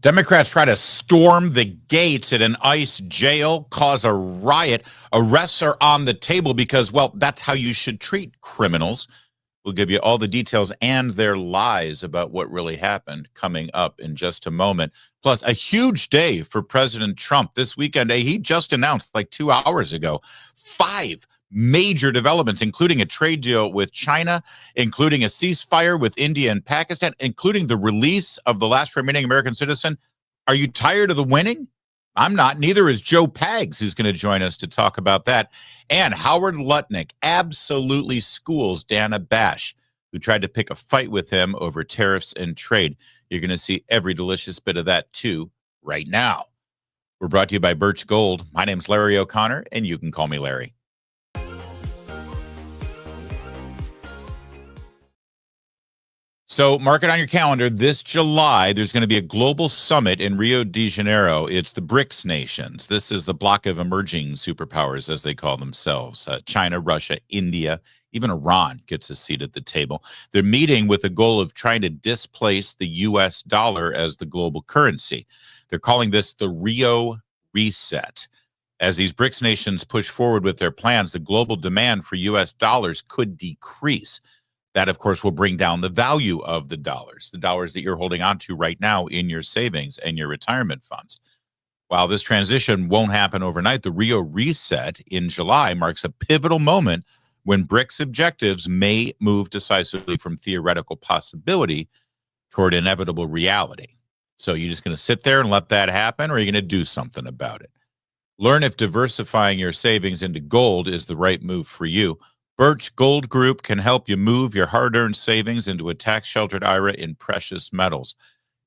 Democrats try to storm the gates at an ICE jail, cause a riot. Arrests are on the table because, well, that's how you should treat criminals. We'll give you all the details and their lies about what really happened coming up in just a moment. Plus, a huge day for President Trump this weekend. He just announced like 2 hours ago 5 major developments, including a trade deal with China, including a ceasefire with India and Pakistan, including the release of the last remaining American citizen. Are you tired of the winning? I'm not. Neither is Joe Pags, who's going to join us to talk about that. And Howard Lutnick absolutely schools Dana Bash, who tried to pick a fight with him over tariffs and trade. You're going to see every delicious bit of that, too, right now. We're brought to you by Birch Gold. My name's Larry O'Connor, and you can call me Larry. So mark it on your calendar. This July, there's going to be a global summit in Rio de Janeiro. It's the BRICS nations. This is the block of emerging superpowers, as they call themselves. China, Russia, India, even Iran gets a seat at the table. They're meeting with the goal of trying to displace the U.S. dollar as the global currency. They're calling this the Rio Reset. As these BRICS nations push forward with their plans, the global demand for U.S. dollars could decrease. That, of course, will bring down the value of the dollars that you're holding on to right now in your savings and your retirement funds. While this transition won't happen overnight, the Rio Reset in July marks a pivotal moment when BRICS objectives may move decisively from theoretical possibility toward inevitable reality. So you're just going to sit there and let that happen, or are you going to do something about it? Learn if diversifying your savings into gold is the right move for you. Birch Gold Group can help you move your hard-earned savings into a tax-sheltered IRA in precious metals.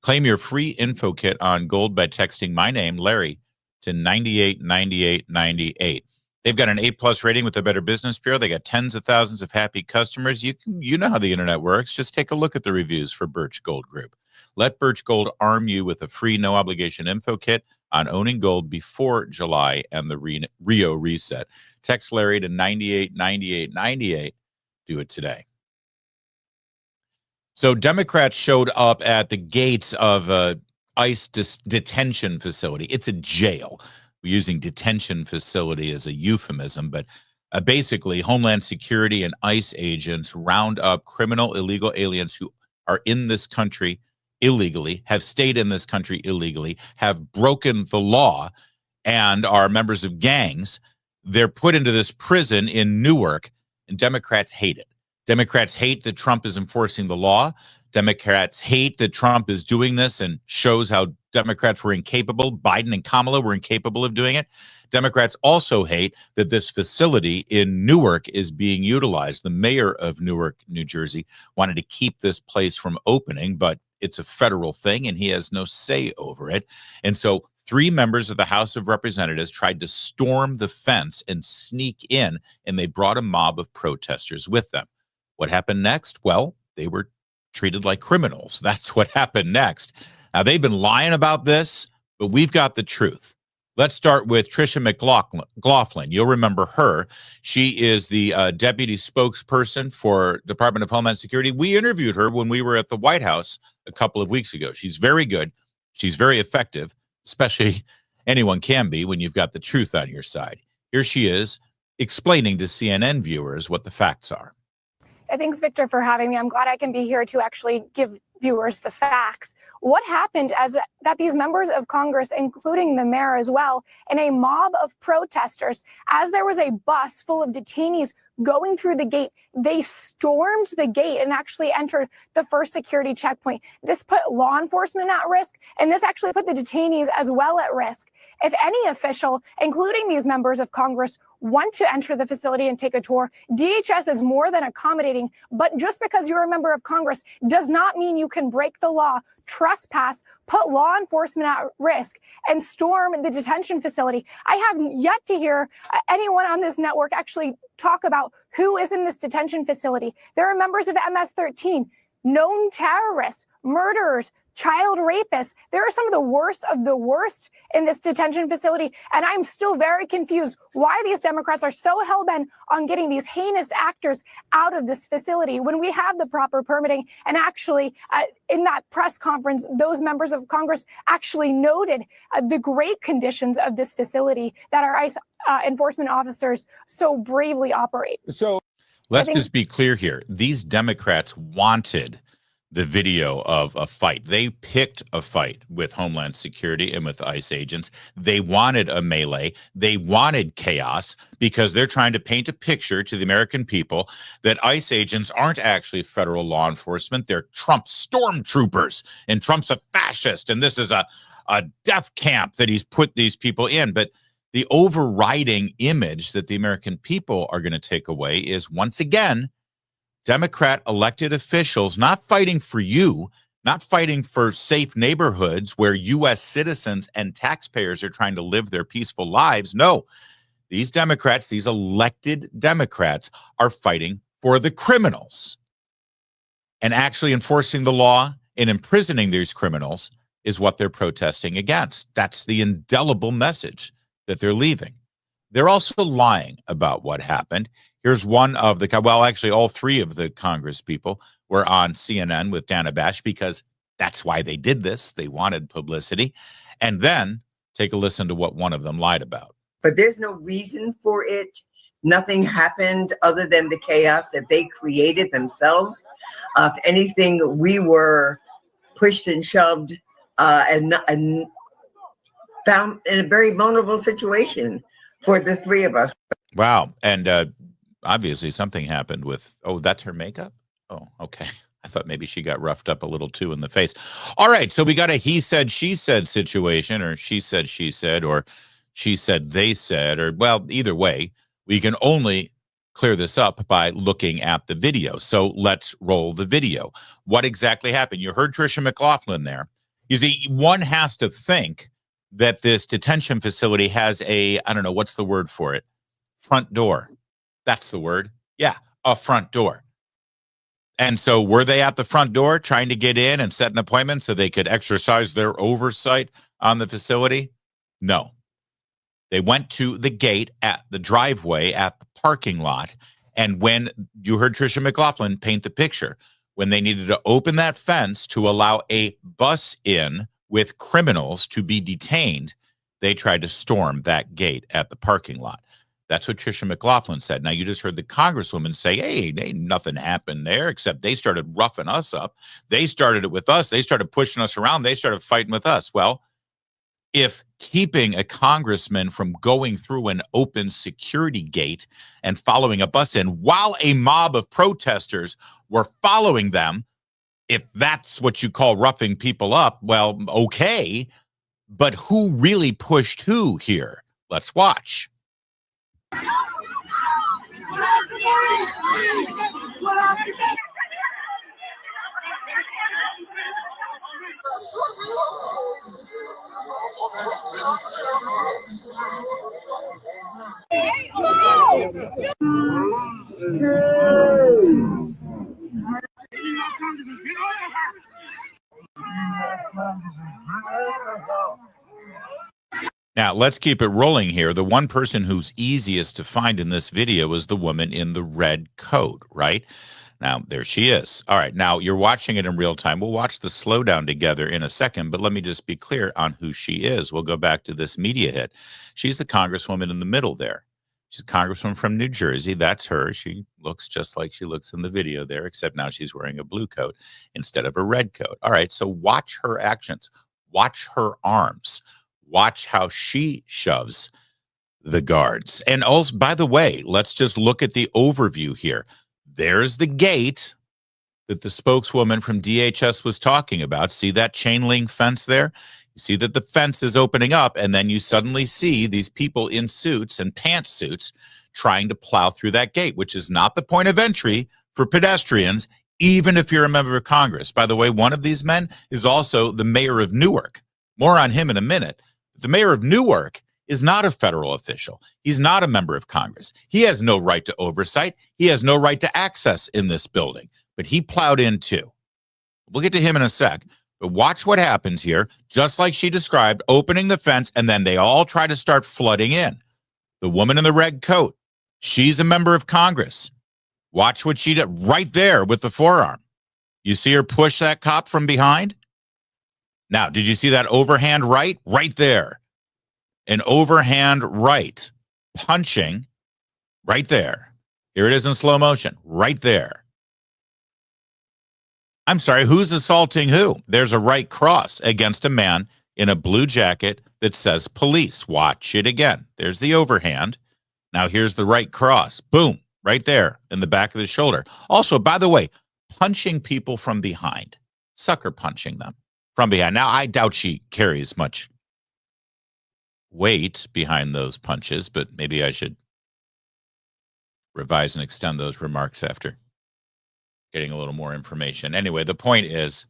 Claim your free info kit on gold by texting my name, Larry, to 989898. They've got an A-plus rating with the Better Business Bureau. They got tens of thousands of happy customers. You know how the internet works. Just take a look at the reviews for Birch Gold Group. Let Birch Gold arm you with a free no-obligation info kit on owning gold before July and the Rio Reset. Text Larry to 989898. Do it today. So Democrats showed up at the gates of ICE detention facility. It's a jail. We're using detention facility as a euphemism, but basically Homeland Security and ICE agents round up criminal illegal aliens who are in this country illegally, have stayed in this country illegally, have broken the law, and are members of gangs. They're put into this prison in Newark, and Democrats hate it. Democrats hate that Trump is enforcing the law. Democrats hate that Trump is doing this and shows how Democrats were incapable. Biden and Kamala were incapable of doing it. Democrats also hate that this facility in Newark is being utilized. The mayor of Newark, New Jersey, wanted to keep this place from opening, but it's a federal thing and he has no say over it. And so 3 members of the House of Representatives tried to storm the fence and sneak in, and they brought a mob of protesters with them. What happened next? Well, they were treated like criminals. That's what happened next. Now, they've been lying about this, but we've got the truth. Let's start with Tricia McLaughlin. You'll remember her. She is the deputy spokesperson for Department of Homeland Security. We interviewed her when we were at the White House a couple of weeks ago. She's very good. She's very effective, especially anyone can be when you've got the truth on your side. Here she is explaining to CNN viewers what the facts are. Thanks, Victor, for having me. I'm glad I can be here to actually give viewers the facts. What happened is that these members of Congress, including the mayor as well, and a mob of protesters, as there was a bus full of detainees going through the gate, they stormed the gate and actually entered the first security checkpoint. This put law enforcement at risk, and this actually put the detainees as well at risk. If any official, including these members of Congress, want to enter the facility and take a tour, DHS is more than accommodating. But just because you're a member of Congress does not mean you can break the law, trespass, put law enforcement at risk, and storm the detention facility. I have yet to hear anyone on this network actually talk about who is in this detention facility. There are members of MS-13, known terrorists, murderers, child rapists. There are some of the worst in this detention facility. And I'm still very confused why these Democrats are so hell-bent on getting these heinous actors out of this facility when we have the proper permitting. And actually, in that press conference, those members of Congress actually noted the great conditions of this facility that our ICE enforcement officers so bravely operate. So let's just be clear here. These Democrats wanted the video of a fight. They picked a fight with Homeland Security and with ICE agents. They wanted a melee. They wanted chaos because they're trying to paint a picture to the American people that ICE agents aren't actually federal law enforcement. They're Trump stormtroopers, and Trump's a fascist, and this is a death camp that he's put these people in. But the overriding image that the American people are going to take away is, once again, Democrat elected officials not fighting for you, not fighting for safe neighborhoods where U.S. citizens and taxpayers are trying to live their peaceful lives. No, these Democrats, these elected Democrats, are fighting for the criminals. And actually enforcing the law and imprisoning these criminals is what they're protesting against. That's the indelible message that they're leaving. They're also lying about what happened. Here's one of the, well, actually all three of the Congress people were on CNN with Dana Bash because that's why they did this. They wanted publicity. And then take a listen to what one of them lied about. But there's no reason for it. Nothing happened other than the chaos that they created themselves. If anything, we were pushed and shoved and found in a very vulnerable situation for the three of us. Wow. And obviously something happened with, oh, that's her makeup? Oh, okay. I thought maybe she got roughed up a little too in the face. All right. So we got a he said, she said situation, or she said, or she said, they said, or, well, either way, we can only clear this up by looking at the video. So let's roll the video. What exactly happened? You heard Tricia McLaughlin there. You see, one has to think that this detention facility has a, I don't know, what's the word for it? Front door. That's the word. Yeah, a front door. And so were they at the front door trying to get in and set an appointment so they could exercise their oversight on the facility? No. They went to the gate at the driveway at the parking lot. And when you heard Tricia McLaughlin paint the picture, when they needed to open that fence to allow a bus in with criminals to be detained, they tried to storm that gate at the parking lot. That's what Tricia McLaughlin said. Now, you just heard the Congresswoman say, hey, nothing happened there, except they started roughing us up. They started it with us. They started pushing us around. They started fighting with us. Well, if keeping a congressman from going through an open security gate and following a bus in while a mob of protesters were following them, if that's what you call roughing people up, well, okay. But who really pushed who here? Let's watch. Now, let's keep it rolling here. The one person who's easiest to find in this video is the woman in the red coat, right? Now, there she is. All right, now you're watching it in real time. We'll watch the slowdown together in a second, but let me just be clear on who she is. We'll go back to this media hit. She's the congresswoman in the middle there. She's a congresswoman from New Jersey. That's her. She looks just like she looks in the video there, except now she's wearing a blue coat instead of a red coat. All right, so watch her actions. Watch her arms. Watch how she shoves the guards. And also, by the way, let's just look at the overview here. There's the gate that the spokeswoman from DHS was talking about. See that chain link fence there? You see that the fence is opening up, and then you suddenly see these people in suits and pantsuits trying to plow through that gate, which is not the point of entry for pedestrians, even if you're a member of Congress. By the way, one of these men is also the mayor of Newark. More on him in a minute. The mayor of Newark is not a federal official. He's not a member of Congress. He has no right to oversight. He has no right to access in this building, but he plowed in too. We'll get to him in a sec. But watch what happens here, just like she described, opening the fence, and then they all try to start flooding in. The woman in the red coat, she's a member of Congress. Watch what she did right there with the forearm. You see her push that cop from behind? Now, did you see that overhand right? Right there. An overhand right, punching right there. Here it is in slow motion, right there. I'm sorry, who's assaulting who? There's a right cross against a man in a blue jacket that says police. Watch it again. There's the overhand. Now here's the right cross. Boom, right there in the back of the shoulder. Also, by the way, punching people from behind, sucker punching them from behind. Now, I doubt she carries much weight behind those punches, but maybe I should revise and extend those remarks after getting a little more information. Anyway, the point is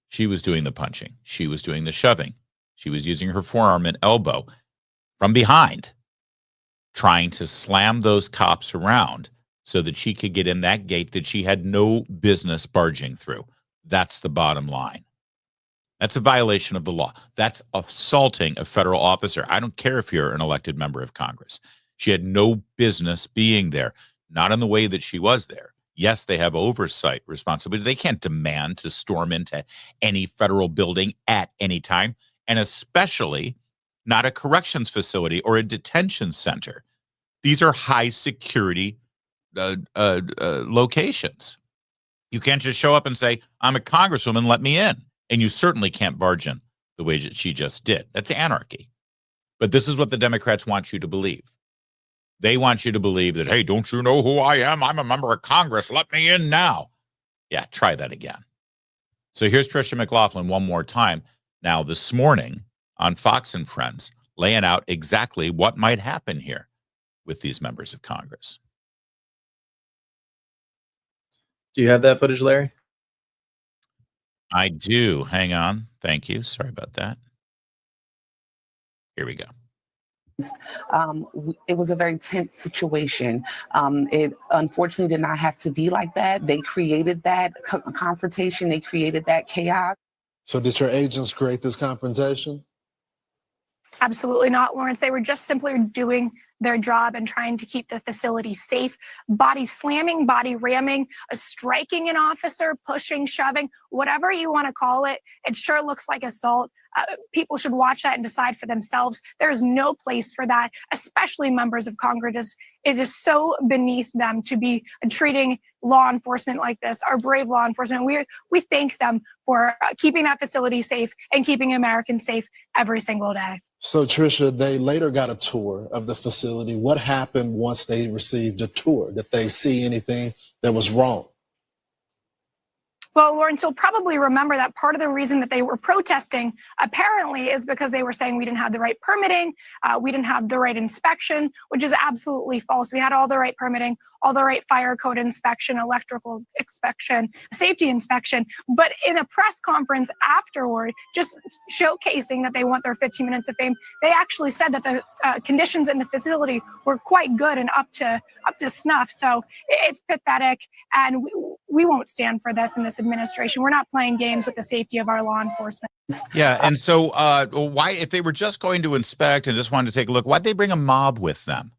she was doing the punching. She was doing the shoving. She was using her forearm and elbow from behind, trying to slam those cops around so that she could get in that gate that she had no business barging through. That's the bottom line. That's a violation of the law. That's assaulting a federal officer. I don't care if you're an elected member of Congress. She had no business being there, not in the way that she was there. Yes, they have oversight responsibility. They can't demand to storm into any federal building at any time, and especially not a corrections facility or a detention center. These are high security locations. You can't just show up and say, I'm a congresswoman, let me in. And you certainly can't barge in the way that she just did. That's anarchy. But this is what the Democrats want you to believe. They want you to believe that, hey, don't you know who I am? I'm a member of Congress. Let me in now. Yeah, try that again. So here's Tricia McLaughlin one more time. Now, this morning on Fox and Friends, laying out exactly what might happen here with these members of Congress. Do you have that footage, Larry? I do. Hang on. Thank you. Sorry about that. Here we go. It was a very tense situation. It unfortunately did not have to be like that. They created that confrontation. They created that chaos. So did your agents create this confrontation? Absolutely not, Lawrence. They were just simply doing their job and trying to keep the facility safe. Body slamming, body ramming, striking an officer, pushing, shoving, whatever you want to call it. It sure looks like assault. People should watch that and decide for themselves. There's no place for that, especially members of Congress. It is so beneath them to be treating law enforcement like this, our brave law enforcement. We thank them for keeping that facility safe and keeping Americans safe every single day. So, Tricia, they later got a tour of the facility. What happened once they received a tour? Did they see anything that was wrong? Well, Lawrence, you'll probably remember that part of the reason that they were protesting apparently is because they were saying we didn't have the right permitting, we didn't have the right inspection, which is absolutely false. We had all the right permitting, all the right fire code inspection, electrical inspection, safety inspection. But in a press conference afterward, just showcasing that they want their 15 minutes of fame, they actually said that the conditions in the facility were quite good and up to snuff. So it's pathetic, and we won't stand for this in this administration. We're not playing games with the safety of our law enforcement. Yeah, and so why, if they were just going to inspect and just wanted to take a look, why'd they bring a mob with them?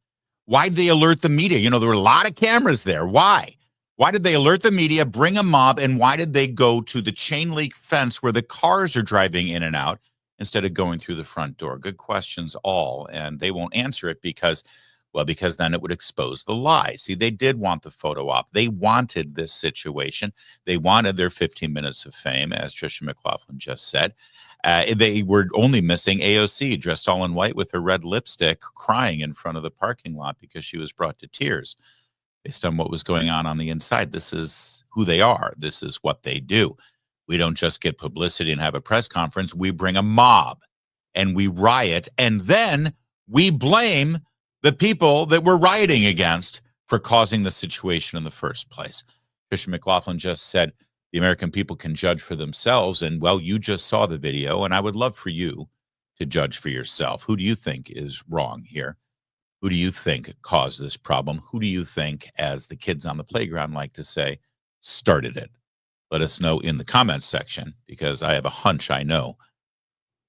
Why'd they alert the media? You know, there were a lot of cameras there. Why? Why did they alert the media, bring a mob, and why did they go to the chain link fence where the cars are driving in and out instead of going through the front door? Good questions all, and they won't answer it because then it would expose the lie. See, they did want the photo op. They wanted this situation. They wanted their 15 minutes of fame, as Tricia McLaughlin just said. They were only missing AOC, dressed all in white with her red lipstick, crying in front of the parking lot because she was brought to tears based on what was going on the inside. This is who they are. This is what they do. We don't just get publicity and have a press conference. We bring a mob and we riot, and then we blame the people that we're rioting against for causing the situation in the first place. Tricia McLaughlin just said the American people can judge for themselves. And, well, you just saw the video, and I would love for you to judge for yourself. Who do you think is wrong here? Who do you think caused this problem? Who do you think, as the kids on the playground like to say, started it? Let us know in the comments section, because I have a hunch I know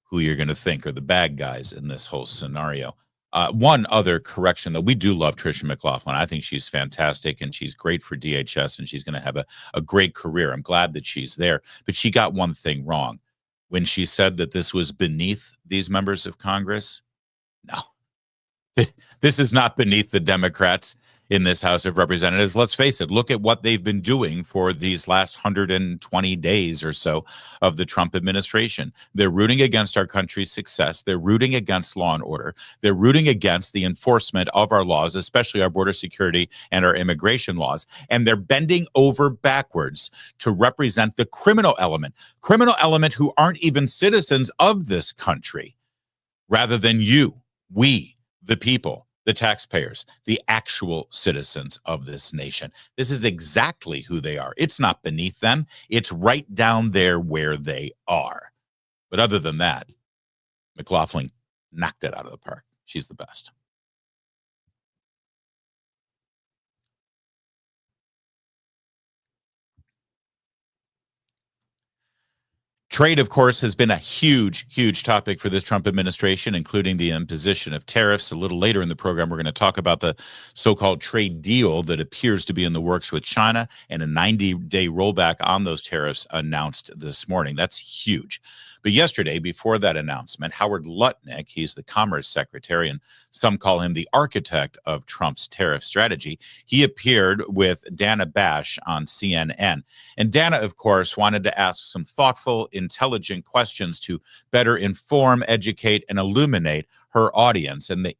who you're going to think are the bad guys in this whole scenario. One other correction, though, we do love Tricia McLaughlin. I think she's fantastic, and she's great for DHS, and she's going to have a great career. I'm glad that she's there. But she got one thing wrong. When she said that this was beneath these members of Congress, no. This is not beneath the Democrats in this House of Representatives. Let's face it. Look at what they've been doing for these last 120 days or so of the Trump administration. They're rooting against our country's success. They're rooting against law and order. They're rooting against the enforcement of our laws, especially our border security and our immigration laws. And they're bending over backwards to represent the criminal element who aren't even citizens of this country, rather than we, the people, the taxpayers, the actual citizens of this nation. This is exactly who they are. It's not beneath them. It's right down there where they are. But other than that, McLaughlin knocked it out of the park. She's the best. Trade, of course, has been a huge, huge topic for this Trump administration, including the imposition of tariffs. A little later in the program, we're going to talk about the so-called trade deal that appears to be in the works with China, and a 90-day rollback on those tariffs announced this morning. That's huge. But yesterday, before that announcement, Howard Lutnick, he's the Commerce Secretary, and some call him the architect of Trump's tariff strategy, he appeared with Dana Bash on CNN. And Dana, of course, wanted to ask some thoughtful, intelligent questions to better inform, educate, and illuminate her audience. And they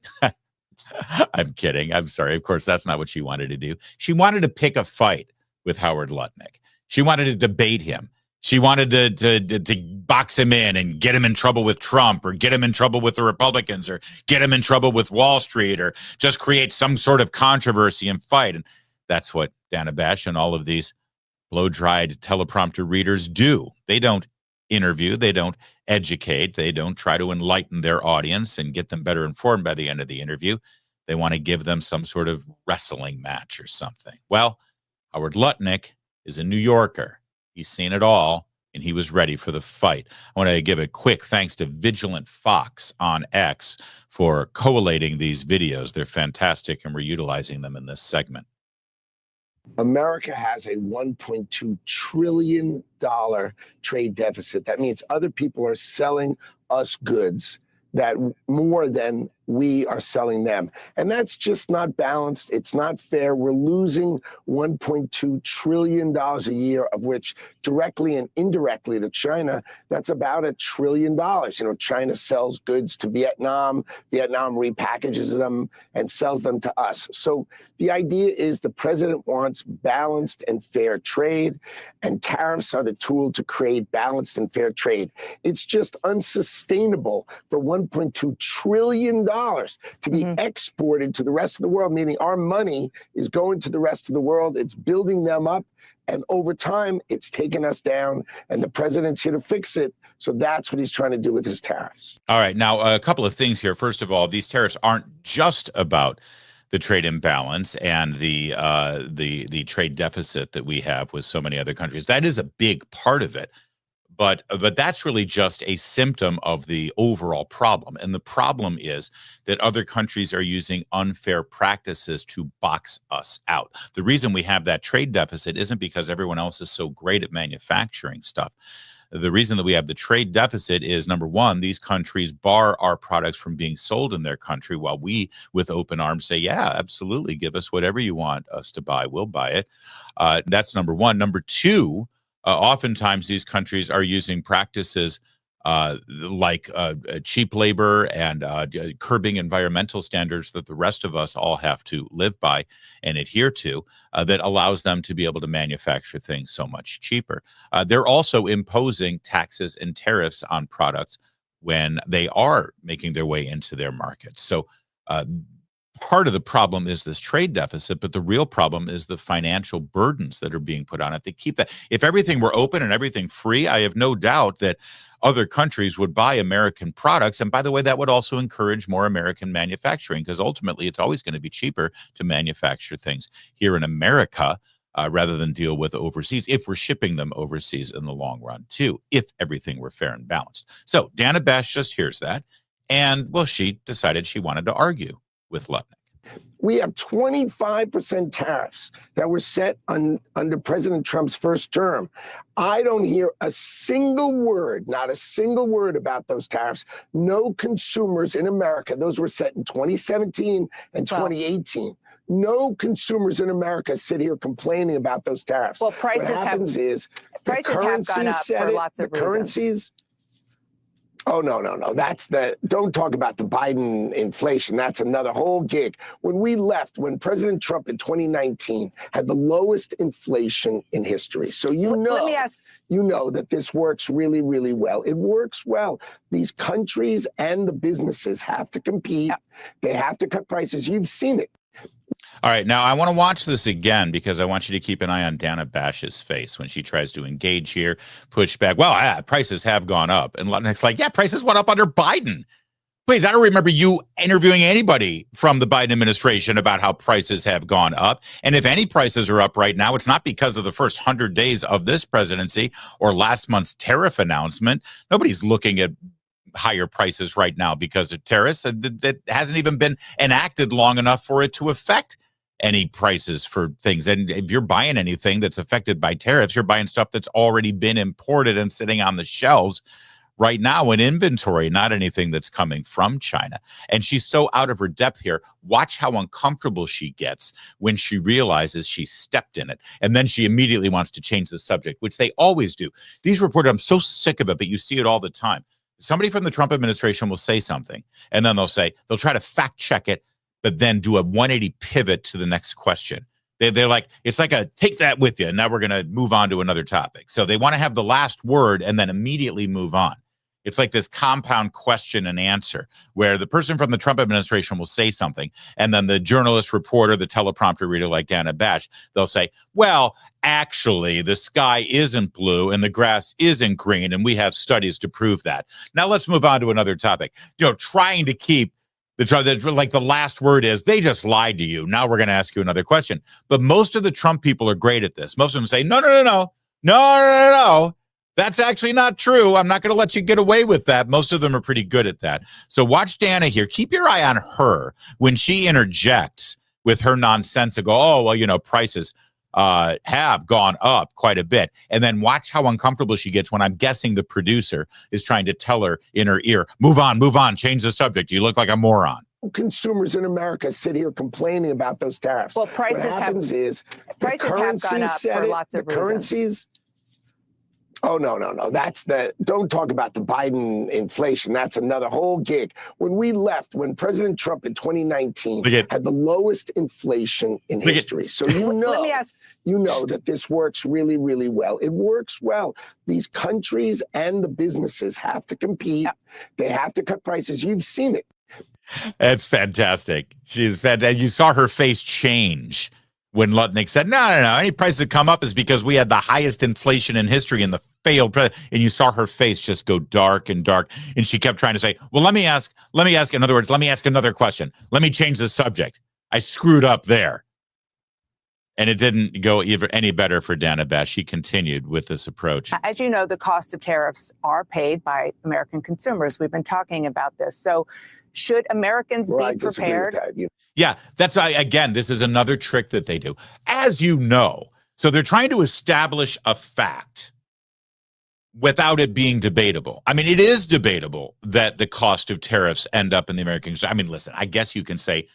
I'm kidding. I'm sorry. Of course, that's not what she wanted to do. She wanted to pick a fight with Howard Lutnick. She wanted to debate him. She wanted to box him in and get him in trouble with Trump, or get him in trouble with the Republicans, or get him in trouble with Wall Street, or just create some sort of controversy and fight. And that's what Dana Bash and all of these blow-dried teleprompter readers do. They don't interview. They don't educate. They don't try to enlighten their audience and get them better informed by the end of the interview. They want to give them some sort of wrestling match or something. Well, Howard Lutnick is a New Yorker. He's seen it all, and he was ready for the fight. I want to give a quick thanks to Vigilant Fox on X for collating these videos. They're fantastic, and we're utilizing them in this segment. America has a $1.2 trillion trade deficit. That means other people are selling us goods that more than we are selling them. And that's just not balanced. It's not fair. We're losing $1.2 trillion a year, of which directly and indirectly to China, that's about $1 trillion. You know, China sells goods to Vietnam. Vietnam repackages them and sells them to us. So the idea is the president wants balanced and fair trade, and tariffs are the tool to create balanced and fair trade. It's just unsustainable for $1.2 trillion to be exported to the rest of the world, meaning our money is going to the rest of the world. It's building them up. And over time, it's taken us down, and the president's here to fix it. So that's what he's trying to do with his tariffs. All right. Now, a couple of things here. First of all, these tariffs aren't just about the trade imbalance and the trade deficit that we have with so many other countries. That is a big part of it. But that's really just a symptom of the overall problem. And the problem is that other countries are using unfair practices to box us out. The reason we have that trade deficit isn't because everyone else is so great at manufacturing stuff. The reason that we have the trade deficit is, number one, these countries bar our products from being sold in their country, while we, with open arms, say, yeah, absolutely, give us whatever you want us to buy. We'll buy it. That's number one. Number two, oftentimes these countries are using practices like cheap labor and curbing environmental standards that the rest of us all have to live by and adhere to, that allows them to be able to manufacture things so much cheaper. They're also imposing taxes and tariffs on products when they are making their way into their markets. So part of the problem is this trade deficit, but the real problem is the financial burdens that are being put on it. They keep that. If everything were open and everything free, I have no doubt that other countries would buy American products. And by the way, that would also encourage more American manufacturing, because ultimately it's always going to be cheaper to manufacture things here in America rather than deal with overseas, if we're shipping them overseas in the long run, too, if everything were fair and balanced. So Dana Bash just hears that. And, well, she decided she wanted to argue with Lutnick. We have 25% tariffs that were set under President Trump's first term. I don't hear a single word, not a single word about those tariffs. No consumers in America, those were set in 2017 and 2018. No consumers in America sit here complaining about those tariffs. Well, prices what happens is prices have gone up for lots of reasons. Currencies. Oh, no. Don't talk about the Biden inflation. That's another whole gig. When President Trump in 2019 had the lowest inflation in history. So let me ask, you know that this works really, really well. It works well. These countries and the businesses have to compete. Yeah. They have to cut prices. You've seen it. All right, now I want to watch this again because I want you to keep an eye on Dana Bash's face when she tries to engage here, push back. Well, prices have gone up. And Lutnick's like, yeah, prices went up under Biden. Please, I don't remember you interviewing anybody from the Biden administration about how prices have gone up. And if any prices are up right now, it's not because of the first 100 days of this presidency or last month's tariff announcement. Nobody's looking at higher prices right now because of tariffs. That hasn't even been enacted long enough for it to affect any prices for things. And if you're buying anything that's affected by tariffs, you're buying stuff that's already been imported and sitting on the shelves right now in inventory, not anything that's coming from China. And she's so out of her depth here. Watch how uncomfortable she gets when she realizes she stepped in it. And then she immediately wants to change the subject, which they always do. These reporters, I'm so sick of it, but you see it all the time. Somebody from the Trump administration will say something, and then they'll try to fact check it, but then do a 180 pivot to the next question. They're like, it's like a take that with you. And now we're going to move on to another topic. So they want to have the last word and then immediately move on. It's like this compound question and answer where the person from the Trump administration will say something. And then the journalist, reporter, the teleprompter reader like Dana Bash, they'll say, well, actually, the sky isn't blue and the grass isn't green. And we have studies to prove that. Now let's move on to another topic. Trying to keep like the last word is they just lied to you. Now we're going to ask you another question. But most of the Trump people are great at this. Most of them say, no. That's actually not true. I'm not going to let you get away with that. Most of them are pretty good at that. So watch Dana here. Keep your eye on her when she interjects with her nonsensical, prices have gone up quite a bit. And then watch how uncomfortable she gets when I'm guessing the producer is trying to tell her in her ear, move on, change the subject. You look like a moron. Consumers in America sit here complaining about those tariffs. Well, prices have gone up for lots of reasons. Oh, no. Don't talk about the Biden inflation. That's another whole gig. When President Trump in 2019 had the lowest inflation in history. So let me ask, you know that this works really, really well. It works well. These countries and the businesses have to compete. Yeah. They have to cut prices. You've seen it. That's fantastic. She's fantastic. You saw her face change when Lutnick said, no, any prices that come up is because we had the highest inflation in history and the failed president. And you saw her face just go dark and dark. And she kept trying to say, well, let me ask, in other words, let me ask another question. Let me change the subject. I screwed up there. And it didn't go any better for Dana Bash. She continued with this approach. As you know, the cost of tariffs are paid by American consumers. We've been talking about this. So should Americans be prepared? Yeah, that's again, this is another trick that they do. As you know, so they're trying to establish a fact without it being debatable. I mean, it is debatable that the cost of tariffs end up in the American. I mean, listen, I guess you can say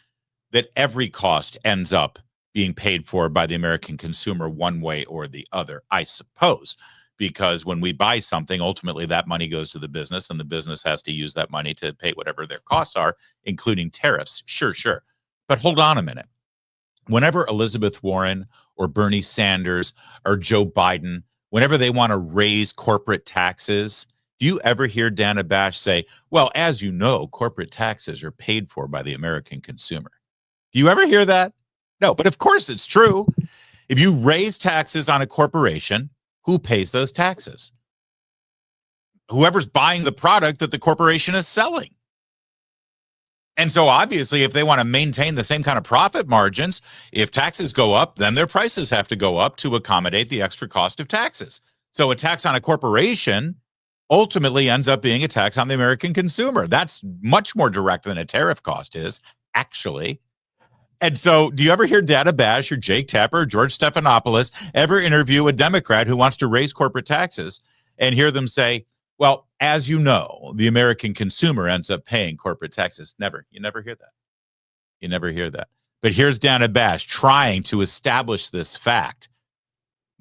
that every cost ends up being paid for by the American consumer one way or the other, I suppose, because when we buy something, ultimately that money goes to the business and the business has to use that money to pay whatever their costs are, including tariffs. Sure. But hold on a minute. Whenever Elizabeth Warren or Bernie Sanders or Joe Biden, whenever they want to raise corporate taxes, do you ever hear Dana Bash say, well, as you know, corporate taxes are paid for by the American consumer? Do you ever hear that? No, but of course it's true. If you raise taxes on a corporation, who pays those taxes? Whoever's buying the product that the corporation is selling. And so obviously, if they want to maintain the same kind of profit margins, if taxes go up, then their prices have to go up to accommodate the extra cost of taxes. So a tax on a corporation ultimately ends up being a tax on the American consumer. That's much more direct than a tariff cost is, actually. And so do you ever hear Dana Bash or Jake Tapper or George Stephanopoulos ever interview a Democrat who wants to raise corporate taxes and hear them say, well, as you know, the American consumer ends up paying corporate taxes? Never. You never hear that. You never hear that. But here's Dana Bash trying to establish this fact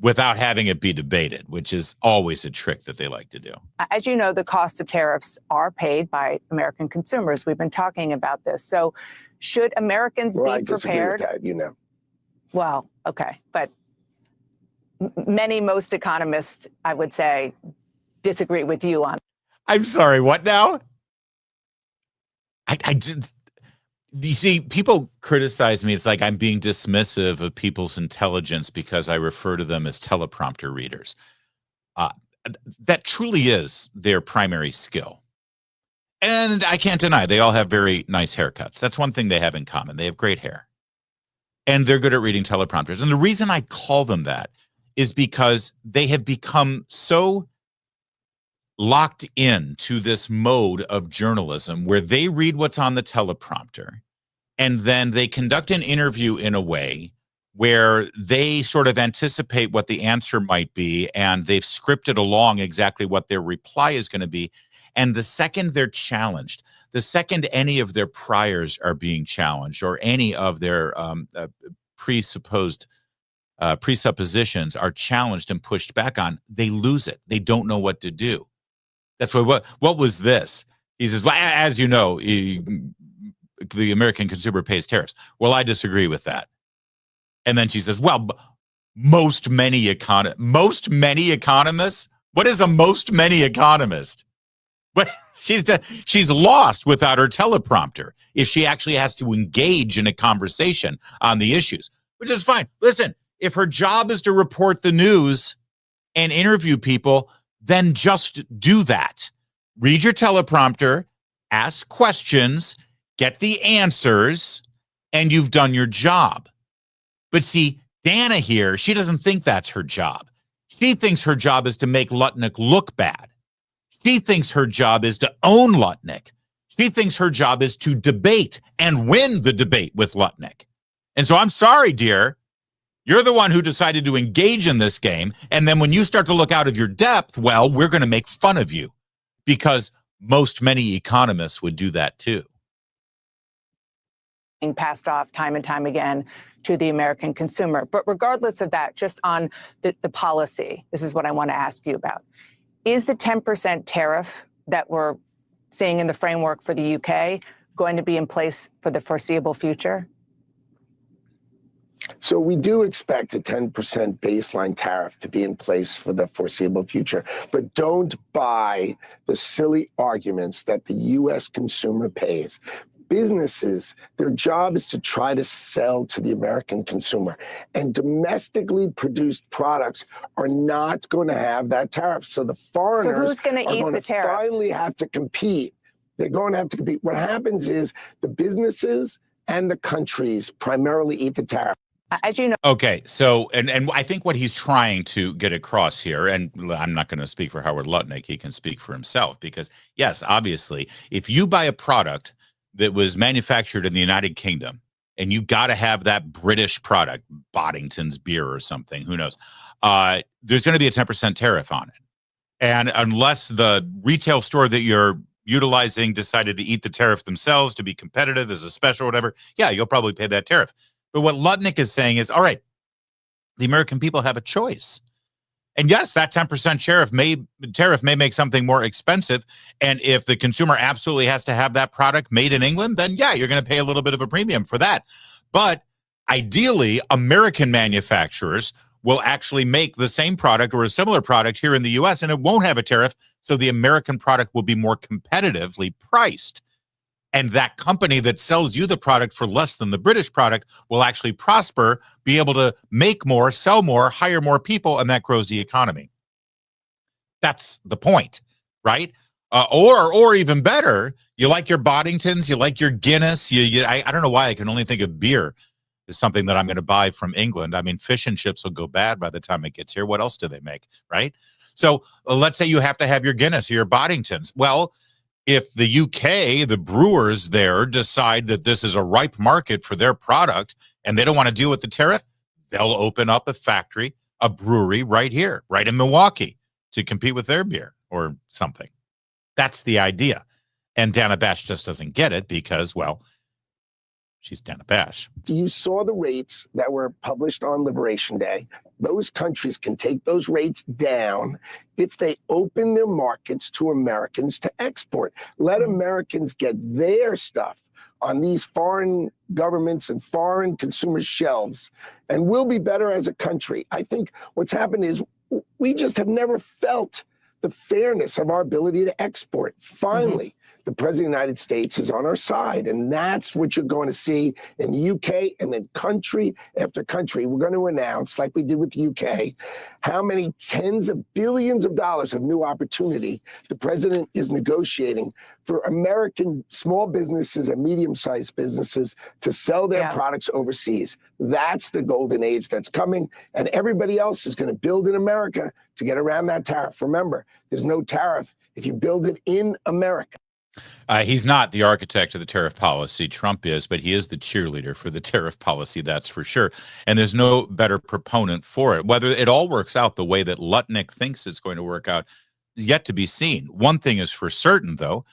without having it be debated, which is always a trick that they like to do. As you know, the cost of tariffs are paid by American consumers. We've been talking about this. So should Americans Well, I be disagree with prepared? that, you know. Well, okay. But most economists, I would say, disagree with you on. I'm sorry, what now? I just, you see, people criticize me. It's like I'm being dismissive of people's intelligence because I refer to them as teleprompter readers. That truly is their primary skill. And I can't deny they all have very nice haircuts. That's one thing they have in common. They have great hair. And they're good at reading teleprompters. And the reason I call them that is because they have become so locked into this mode of journalism where they read what's on the teleprompter and then they conduct an interview in a way where they sort of anticipate what the answer might be and they've scripted along exactly what their reply is going to be. And the second they're challenged, the second any of their priors are being challenged or any of their presuppositions are challenged and pushed back on, they lose it. They don't know what to do. That's why, what was this? He says, well, as you know, the American consumer pays tariffs. Well, I disagree with that. And then she says, well, most many economists. What is a most many economist? But she's lost without her teleprompter if she actually has to engage in a conversation on the issues, which is fine. Listen, if her job is to report the news and interview people, then just do that. Read your teleprompter, ask questions, get the answers, and you've done your job. But see, Dana here, she doesn't think that's her job. She thinks her job is to make Lutnick look bad. She thinks her job is to own Lutnick. She thinks her job is to debate and win the debate with Lutnick. And so I'm sorry, dear. You're the one who decided to engage in this game. And then when you start to look out of your depth, well, we're going to make fun of you because many economists would do that too. Being passed off time and time again to the American consumer. But regardless of that, just on the policy, this is what I want to ask you about. Is the 10% tariff that we're seeing in the framework for the UK going to be in place for the foreseeable future? So we do expect a 10% baseline tariff to be in place for the foreseeable future, but don't buy the silly arguments that the U.S. consumer pays. Businesses, their job is to try to sell to the American consumer, and domestically produced products are not going to have that tariff. So the foreigners who's going to eat the tariffs? Finally have to compete. They're going to have to compete. What happens is the businesses and the countries primarily eat the tariff. As you know. Okay, so and I think what he's trying to get across here, and I'm not going to speak for Howard Lutnick, he can speak for himself, because yes, obviously, if you buy a product that was manufactured in the United Kingdom and you got to have that British product, Boddington's beer or something, who knows, there's going to be a 10% tariff on it. And unless the retail store that you're utilizing decided to eat the tariff themselves to be competitive as a special or whatever, yeah, you'll probably pay that tariff. But what Lutnick is saying is, all right, the American people have a choice. And yes, that 10% tariff may make something more expensive. And if the consumer absolutely has to have that product made in England, then yeah, you're going to pay a little bit of a premium for that. But ideally, American manufacturers will actually make the same product or a similar product here in the US, and it won't have a tariff. So the American product will be more competitively priced. And that company that sells you the product for less than the British product will actually prosper, be able to make more, sell more, hire more people, and that grows the economy. That's the point, right? Or even better, you like your Boddingtons, you like your Guinness. I don't know why I can only think of beer is something that I'm going to buy from England. I mean, fish and chips will go bad by the time it gets here. What else do they make, right? So let's say you have to have your Guinness or your Boddingtons. Well, if the UK, the brewers there, decide that this is a ripe market for their product and they don't want to deal with the tariff, they'll open up a factory, a brewery right here, right in Milwaukee to compete with their beer or something. That's the idea. And Dana Bash just doesn't get it because, well, she's Dana Bash. You saw the rates that were published on Liberation Day. Those countries can take those rates down if they open their markets to Americans to export. Let Americans get their stuff on these foreign governments and foreign consumer shelves, and we'll be better as a country. I think what's happened is we just have never felt the fairness of our ability to export. Finally, the President of the United States is on our side, and that's what you're going to see in the UK, and then country after country. We're going to announce, like we did with the UK, how many tens of billions of dollars of new opportunity the president is negotiating for American small businesses and medium-sized businesses to sell their products overseas. That's the golden age that's coming, and everybody else is going to build in America to get around that tariff. Remember, there's no tariff if you build it in America. He's not the architect of the tariff policy. Trump is, but he is the cheerleader for the tariff policy, that's for sure. And there's no better proponent for it. Whether it all works out the way that Lutnick thinks it's going to work out is yet to be seen. One thing is for certain, though,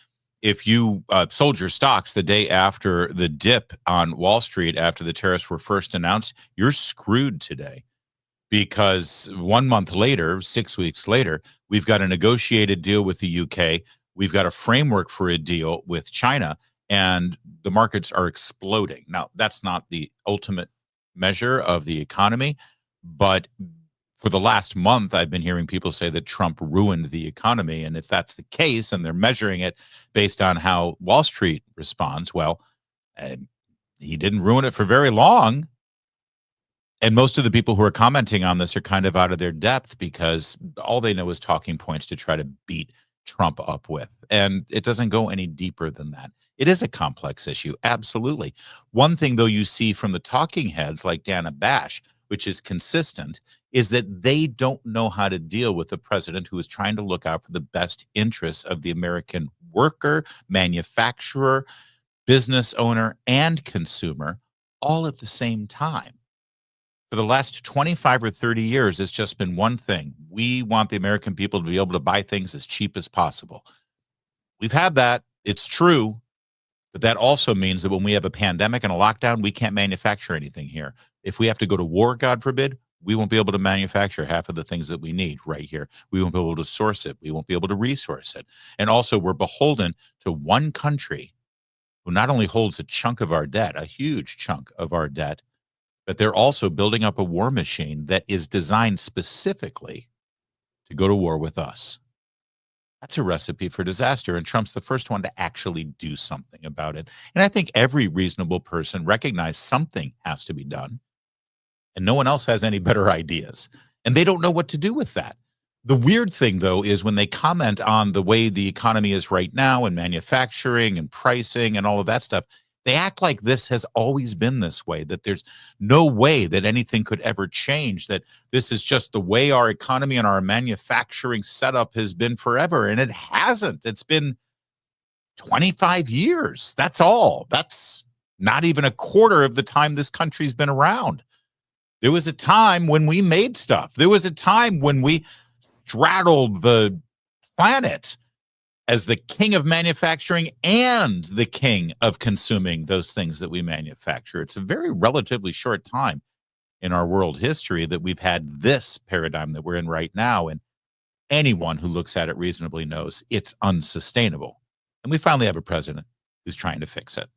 if you sold your stocks the day after the dip on Wall Street after the tariffs were first announced, you're screwed today. Because 1 month later, 6 weeks later, we've got a negotiated deal with the UK. We've got a framework for a deal with China, and the markets are exploding. Now, that's not the ultimate measure of the economy, but for the last month, I've been hearing people say that Trump ruined the economy. And if that's the case, and they're measuring it based on how Wall Street responds, well, he didn't ruin it for very long. And most of the people who are commenting on this are kind of out of their depth because all they know is talking points to try to beat Trump up with. And it doesn't go any deeper than that. It is a complex issue. Absolutely. One thing, though, you see from the talking heads like Dana Bash, which is consistent, is that they don't know how to deal with a president who is trying to look out for the best interests of the American worker, manufacturer, business owner, and consumer all at the same time. For the last 25 or 30 years, it's just been one thing. We want the American people to be able to buy things as cheap as possible. We've had that. It's true. But that also means that when we have a pandemic and a lockdown, we can't manufacture anything here. If we have to go to war, God forbid, we won't be able to manufacture half of the things that we need right here. We won't be able to source it. We won't be able to resource it. And also, we're beholden to one country who not only holds a chunk of our debt, a huge chunk of our debt, but they're also building up a war machine that is designed specifically to go to war with us. That's a recipe for disaster, and Trump's the first one to actually do something about it. And I think every reasonable person recognizes something has to be done, and no one else has any better ideas, and they don't know what to do with that. The weird thing, though, is when they comment on the way the economy is right now and manufacturing and pricing and all of that stuff, they act like this has always been this way, that there's no way that anything could ever change, that this is just the way our economy and our manufacturing setup has been forever. And it hasn't. It's been 25 years. That's all. That's not even a quarter of the time this country's been around. There was a time when we made stuff. There was a time when we straddled the planet as the king of manufacturing and the king of consuming those things that we manufacture. It's a very relatively short time in our world history that we've had this paradigm that we're in right now. And anyone who looks at it reasonably knows it's unsustainable. And we finally have a president who's trying to fix it.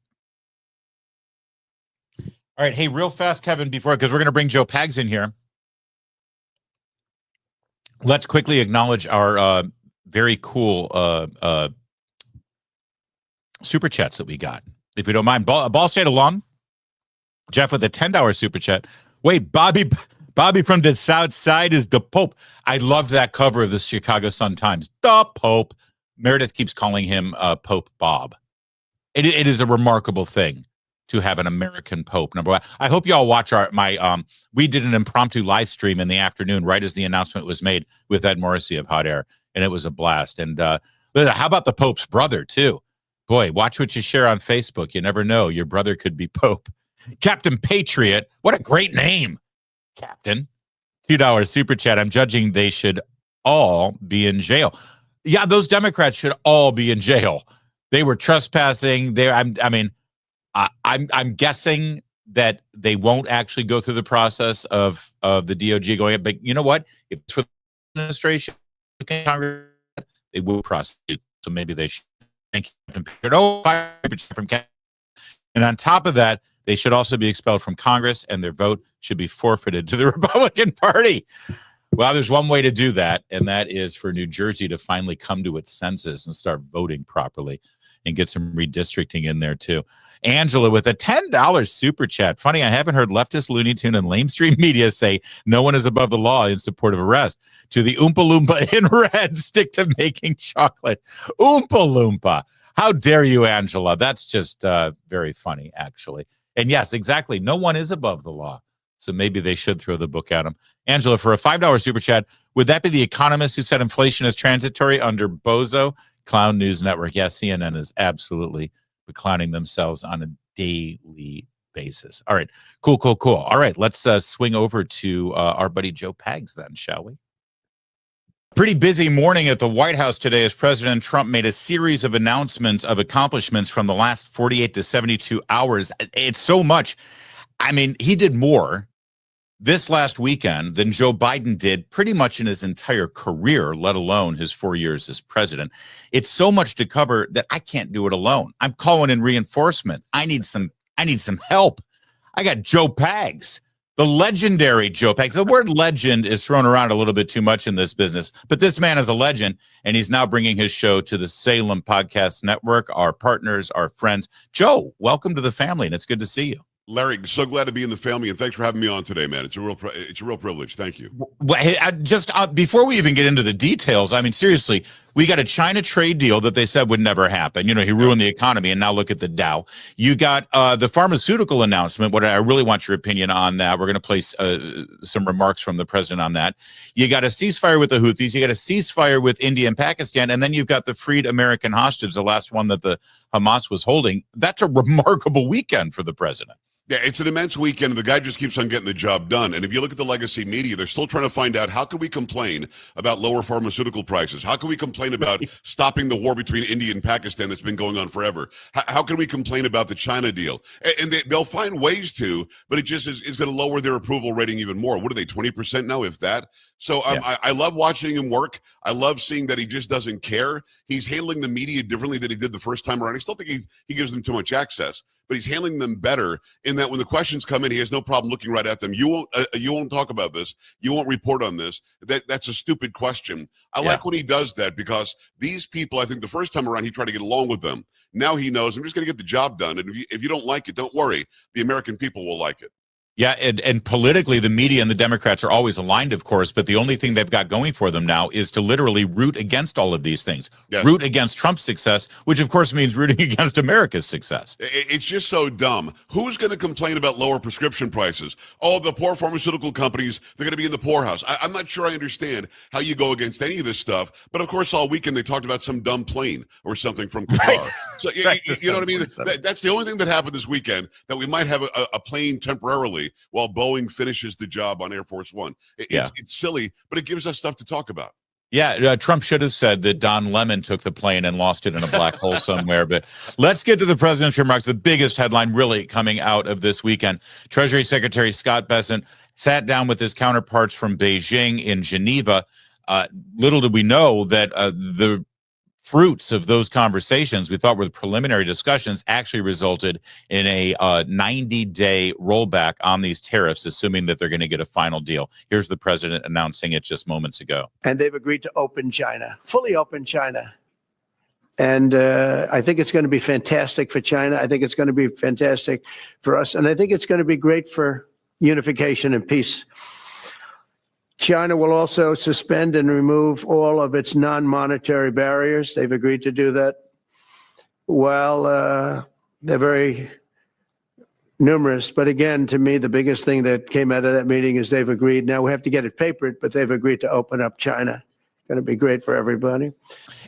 All right. Hey, real fast, Kevin, because we're going to bring Joe Pags in here. Let's quickly acknowledge our very cool super chats that we got. If you don't mind, Ball State alum, Jeff with a $10 super chat. Wait, Bobby from the South Side is the Pope. I loved that cover of the Chicago Sun-Times. The Pope. Meredith keeps calling him Pope Bob. It is a remarkable thing to have an American Pope. Number one, I hope y'all watch we did an impromptu live stream in the afternoon right as the announcement was made with Ed Morrissey of Hot Air, and it was a blast. And how about the Pope's brother too? Boy, watch what you share on Facebook. You never know, your brother could be Pope. Captain Patriot, what a great name, Captain. $2 super chat. I'm judging they should all be in jail. Yeah, those Democrats should all be in jail. They were trespassing. I'm guessing that they won't actually go through the process of the DOJ going up. But you know what? If it's for the administration, Congress, they will prosecute. So maybe they should. And on top of that, they should also be expelled from Congress, and their vote should be forfeited to the Republican Party. Well, there's one way to do that, and that is for New Jersey to finally come to its senses and start voting properly and get some redistricting in there, too. Angela with a $10 super chat. Funny, I haven't heard leftist Looney Tune and lamestream media say no one is above the law in support of arrest. To the Oompa Loompa in red, stick to making chocolate. Oompa Loompa. How dare you, Angela? That's just very funny, actually. And yes, exactly. No one is above the law. So maybe they should throw the book at him. Angela, for a $5 super chat, would that be the economist who said inflation is transitory under Bozo? Clown News Network. Yes, CNN is absolutely clowning themselves on a daily basis. All right, cool. All right, let's swing over to our buddy Joe Pags then, shall we? Pretty busy morning at the White House today as President Trump made a series of announcements of accomplishments from the last 48 to 72 hours. It's so much. I mean, he did more this last weekend than Joe Biden did pretty much in his entire career, let alone his 4 years as president. It's so much to cover that I can't do it alone. I'm calling in reinforcement. I need some help. I got Joe Pags, the legendary Joe Pags. The word legend is thrown around a little bit too much in this business, but this man is a legend, and he's now bringing his show to the Salem Podcast Network, our partners, our friends. Joe, welcome to the family, and it's good to see you. Larry, so glad to be in the family, and thanks for having me on today, man. It's a real privilege. Thank you. Well, hey, just before we even get into the details, I mean, seriously, we got a China trade deal that they said would never happen. You know, he ruined the economy, and now look at the Dow. You got the pharmaceutical announcement. What I really want your opinion on that. We're going to place some remarks from the president on that. You got a ceasefire with the Houthis. You got a ceasefire with India and Pakistan, and then you've got the freed American hostages, the last one that the Hamas was holding. That's a remarkable weekend for the president. Yeah, it's an immense weekend, and the guy just keeps on getting the job done. And if you look at the legacy media, they're still trying to find out, how can we complain about lower pharmaceutical prices? How can we complain about stopping the war between India and Pakistan that's been going on forever? How can we complain about the China deal? And they'll find ways to, but it just is going to lower their approval rating even more. What are they, 20% now, if that? So I love watching him work. I love seeing that he just doesn't care. He's handling the media differently than he did the first time around. I still think he gives them too much access, but he's handling them better in that when the questions come in, he has no problem looking right at them. You won't talk about this. You won't report on this. That's a stupid question. I like when he does that, because these people, I think the first time around, he tried to get along with them. Now he knows, I'm just going to get the job done. And if you don't like it, don't worry. The American people will like it. Yeah, and politically, the media and the Democrats are always aligned, of course, but the only thing they've got going for them now is to literally root against all of these things. Yes. Root against Trump's success, which, of course, means rooting against America's success. It's just so dumb. Who's going to complain about lower prescription prices? Oh, the poor pharmaceutical companies, they're going to be in the poorhouse. I'm not sure I understand how you go against any of this stuff, but, of course, all weekend they talked about some dumb plane or something from Qatar. Right. So, right. You know what I mean? That's the only thing that happened this weekend, that we might have a plane temporarily while Boeing finishes the job on Air Force One. It's silly, but it gives us stuff to talk about. Yeah, Trump should have said that Don Lemon took the plane and lost it in a black hole somewhere. But let's get to the president's remarks. The biggest headline really coming out of this weekend. Treasury Secretary Scott Bessent sat down with his counterparts from Beijing in Geneva. Little did we know that the fruits of those conversations, we thought were the preliminary discussions, actually resulted in a 90-day rollback on these tariffs, assuming that they're going to get a final deal. Here's the president announcing it just moments ago. And they've agreed to open China, fully open China. And I think it's going to be fantastic for China. I think it's going to be fantastic for us. And I think it's going to be great for unification and peace. China will also suspend and remove all of its non-monetary barriers. They've agreed to do that. Well, they're very numerous. But again, to me, the biggest thing that came out of that meeting is they've agreed. Now we have to get it papered, but they've agreed to open up China. Going to be great for everybody.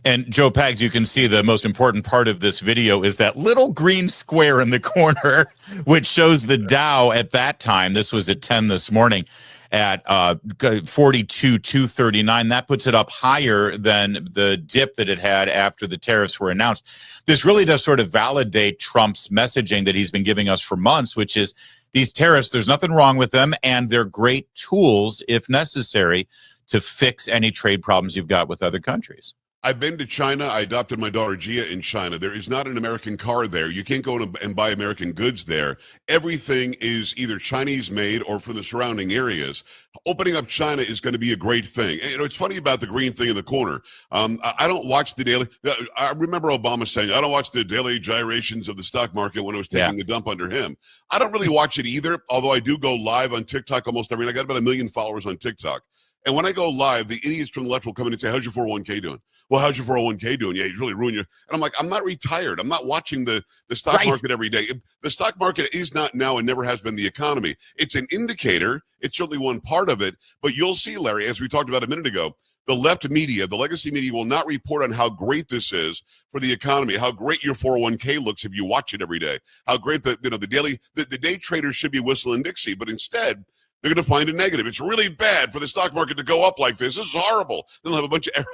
And Joe Pags, you can see the most important part of this video is that little green square in the corner, which shows the Dow at that time. This was at 10 this morning at 42,239. That puts it up higher than the dip that it had after the tariffs were announced. This really does sort of validate Trump's messaging that he's been giving us for months, which is these tariffs, there's nothing wrong with them, and they're great tools, if necessary, to fix any trade problems you've got with other countries. I've been to China. I adopted my daughter Gia in China. There is not an American car there. You can't go and buy American goods there. Everything is either Chinese made or from the surrounding areas. Opening up China is going to be a great thing. You know, it's funny about the green thing in the corner. I don't watch the daily. I remember Obama saying, I don't watch the daily gyrations of the stock market when it was taking a dump under him. I don't really watch it either, although I do go live on TikTok almost every night. I got about 1 million followers on TikTok. And when I go live, the idiots from the left will come in and say, how's your 401k doing? Well, how's your 401k doing? Yeah, you really ruined your... And I'm like, I'm not retired. I'm not watching the stock market every day. The stock market is not now and never has been the economy. It's an indicator. It's certainly one part of it. But you'll see, Larry, as we talked about a minute ago, the left media, the legacy media will not report on how great this is for the economy, how great your 401k looks if you watch it every day, how great the day traders should be whistling Dixie. But instead, they're going to find a negative. It's really bad for the stock market to go up like this. This is horrible. Then they'll have a bunch of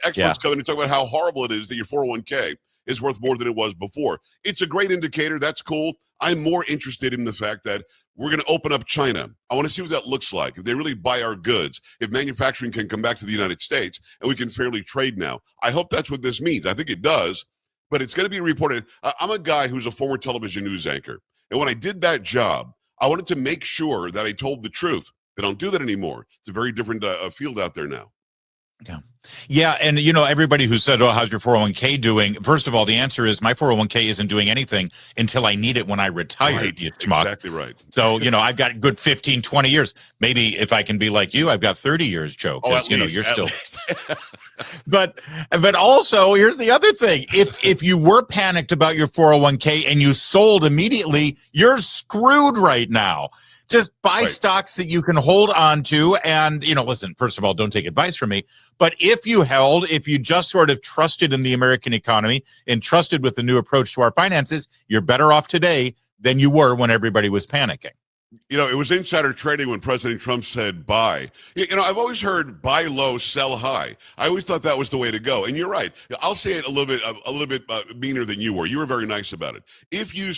experts come in and talk about how horrible it is that your 401k is worth more than it was before. It's a great indicator. That's cool. I'm more interested in the fact that we're going to open up China. I want to see what that looks like. If they really buy our goods, if manufacturing can come back to the United States and we can fairly trade now. I hope that's what this means. I think it does, but it's going to be reported. I'm a guy who's a former television news anchor. And when I did that job, I wanted to make sure that I told the truth. They don't do that anymore. It's a very different field out there now. Yeah. And, you know, everybody who said, oh, how's your 401k doing? First of all, the answer is my 401k isn't doing anything until I need it when I retire. Right. You schmuck. Exactly right. So, you know, I've got good 15, 20 years. Maybe if I can be like you, I've got 30 years, Joe. Because, you're still. But also, here's the other thing. If you were panicked about your 401k and you sold immediately, you're screwed right now. Just buy stocks that you can hold on to. And, you know, listen, first of all, don't take advice from me. But if you just sort of trusted in the American economy and trusted with the new approach to our finances, you're better off today than you were when everybody was panicking. You know, it was insider trading when President Trump said buy. You know, I've always heard buy low, sell high. I always thought that was the way to go. And you're right. I'll say it a little bit meaner than you were. You were very nice about it. If you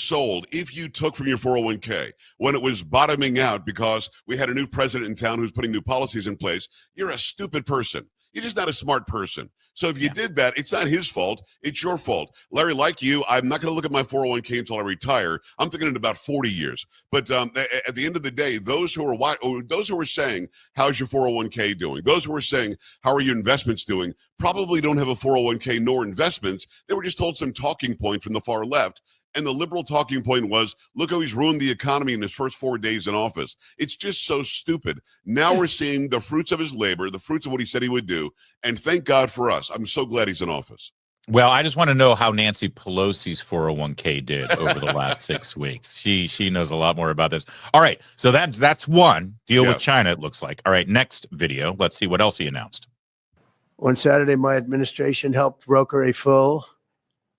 took from your 401k when it was bottoming out because we had a new president in town who's putting new policies in place, you're a stupid person. You're just not a smart person. So if you did that, it's not his fault. It's your fault. Larry, like you, I'm not going to look at my 401k until I retire. I'm thinking in about 40 years. But at the end of the day, those who are saying, how's your 401k doing? Those who are saying, how are your investments doing? Probably don't have a 401k nor investments. They were just told some talking point from the far left. And the liberal talking point was, look how he's ruined the economy in his first 4 days in office. It's just so stupid. Now we're seeing the fruits of his labor, the fruits of what he said he would do. And thank God for us. I'm so glad he's in office. Well, I just want to know how Nancy Pelosi's 401k did over the last 6 weeks. She knows a lot more about this. All right. So that's one deal with China, it looks like. All right. Next video. Let's see what else he announced. On Saturday, my administration helped broker a full